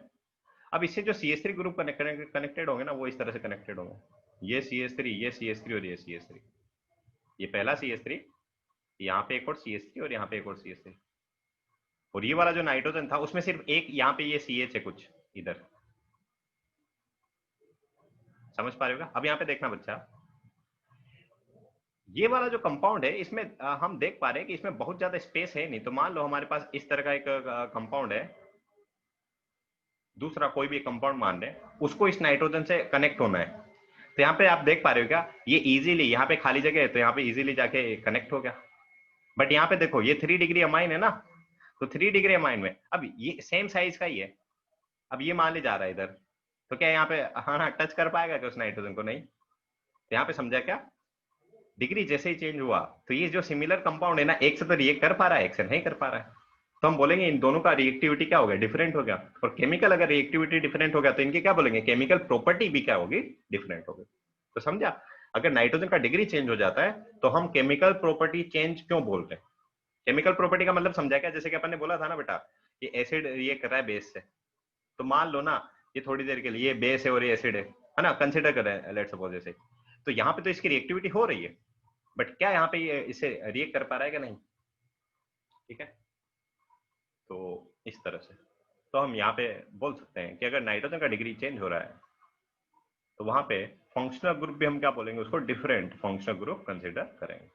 अब इससे जो CH3 ग्रुप कनेक्टेड होंगे ना, वो इस तरह से कनेक्टेड होंगे, ये CH3, ये CH3 और ये CH3, ये पहला CH3, यहाँ पे एक और CH3 और यहाँ पे एक और CH3, और ये वाला जो नाइट्रोजन था उसमें सिर्फ एक, यहाँ पे ये CH है कुछ इधर, समझ पा रहे हो? अब यहाँ पे देखना बच्चा, ये वाला जो कंपाउंड है इसमें हम देख पा रहे हैं कि इसमें बहुत ज्यादा स्पेस है नहीं, तो मान लो हमारे पास इस तरह का एक कंपाउंड है, दूसरा कोई भी कंपाउंड मान रहे हैं, उसको इस नाइट्रोजन से कनेक्ट होना है, तो यहाँ पे आप देख पा रहे हो क्या, ये इजीली, यहाँ पे खाली जगह है तो यहाँ पे इजीली जाके कनेक्ट हो गया। बट यहाँ पे देखो ये 3 डिग्री अमाइन है ना, तो 3 डिग्री अमाइन में अब ये सेम साइज का ही है, अब ये मान ले जा रहा है इधर, तो क्या यहाँ पे, हाँ हाँ, टच कर पाएगा क्या उस नाइट्रोजन को? नहीं। तो यहाँ पे समझा क्या, डिग्री जैसे ही चेंज हुआ तो ये जो सिमिलर कंपाउंड है ना, एक से तो रिएक्ट कर पा रहा है, एक से नहीं कर पा रहा है, तो हम बोलेंगे इन दोनों का रिएक्टिविटी क्या हो गया, डिफरेंट हो गया। और केमिकल अगर रिएक्टिविटी डिफरेंट हो गया तो इनके क्या बोलेंगे, केमिकल प्रॉपर्टी भी क्या होगी, डिफरेंट होगी। तो समझा, अगर नाइट्रोजन का डिग्री चेंज हो जाता है तो हम केमिकल प्रॉपर्टी चेंज क्यों बोलते हैं। केमिकल प्रॉपर्टी का मतलब समझा क्या, जैसे कि अपन ने बोला था ना बेटा, कि एसिड रिएक्ट कर रहा है बेस से, तो मान लो ना ये थोड़ी देर के लिए ये बेस है और ये एसिड है ना, कंसिडर कर रहे हैं लेट्स सपोज ऐसे, तो यहाँ पे तो इसकी रिएक्टिविटी हो रही है, बट क्या यहाँ पे ये इसे रिएक्ट कर पा रहा है कि नहीं। ठीक है, तो इस तरह से तो हम यहाँ पे बोल सकते हैं कि अगर नाइट्रोजन का डिग्री चेंज हो रहा है तो वहां पे फंक्शनल ग्रुप भी हम क्या बोलेंगे, उसको डिफरेंट फंक्शनल ग्रुप कंसिडर करेंगे,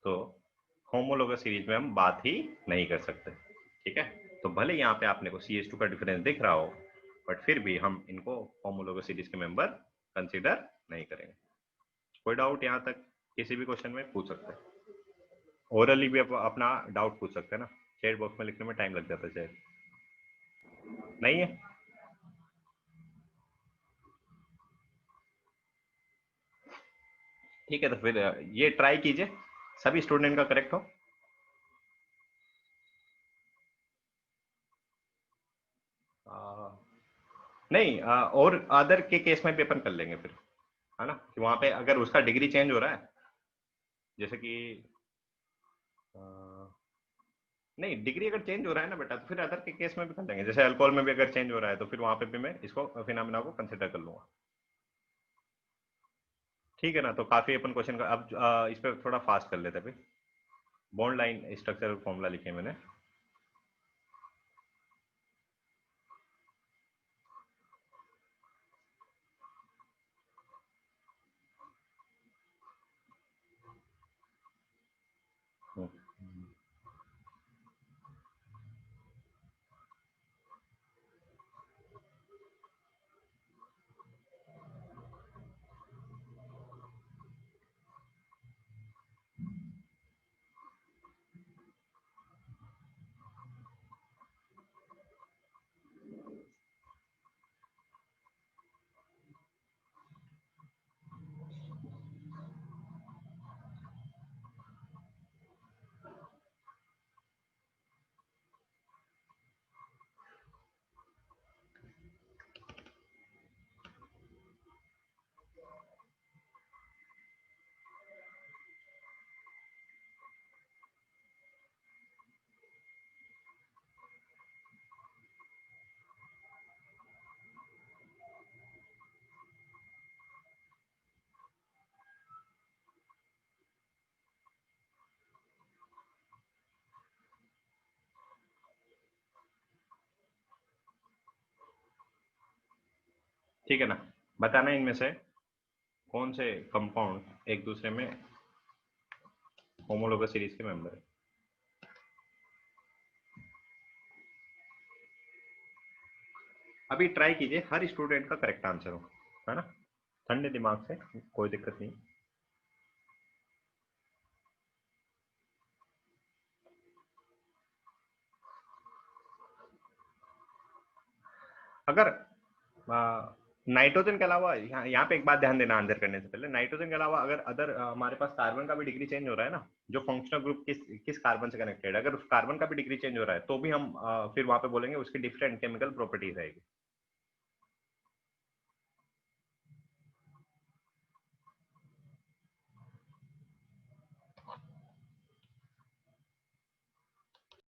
तो होमोलोगस सीरीज में हम बात ही नहीं कर सकते। ठीक है, तो भले यहाँ पे आपने को CH2 का डिफरेंस दिख रहा हो, बट फिर भी हम इनको होमोलोगस सीरीज के मेंबर कंसिडर नहीं करेंगे। कोई डाउट यहाँ तक, किसी भी क्वेश्चन में पूछ सकते हैं, ओरली भी अपना डाउट पूछ सकते हैं ना, चैट बॉक्स में लिखने में टाइम लग जाता है शायद, नहीं है? ठीक है, तो फिर ये ट्राई कीजिए, सभी स्टूडेंट का करेक्ट हो। नहीं, और अदर के केस में भी अपन कर लेंगे फिर, है ना, कि वहां पे अगर उसका डिग्री चेंज हो रहा है, जैसे कि नहीं, डिग्री अगर चेंज हो रहा है ना बेटा, तो फिर अदर के केस में भी कर लेंगे, जैसे अल्कोहल में भी अगर चेंज हो रहा है तो फिर वहां पे भी मैं इसको फिनोमेना को कंसिडर कर लूंगा। ठीक है ना, तो काफी अपन क्वेश्चन का, अब इस पर थोड़ा फास्ट कर लेते हैं। बॉन्ड लाइन स्ट्रक्चर फॉर्मूला लिखे मैंने। ठीक है ना, बताना इनमें से कौन से कंपाउंड एक दूसरे में होमोलोगस सीरीज के मेंबर है। अभी ट्राई कीजिए, हर स्टूडेंट का करेक्ट आंसर हो, है ना, ठंडे दिमाग से, कोई दिक्कत नहीं। अगर नाइट्रोजन के अलावा, यहाँ पे एक बात ध्यान देना आंसर करने से पहले, नाइट्रोजन के अलावा अगर अदर हमारे पास कार्बन का भी डिग्री चेंज हो रहा है ना, जो फंक्शनल ग्रुप किस कार्बन से कनेक्टेड है, अगर उस कार्बन का भी डिग्री चेंज हो रहा है तो भी हम फिर वहां पे बोलेंगे उसकी डिफरेंट केमिकल प्रॉपर्टीज रहेगी।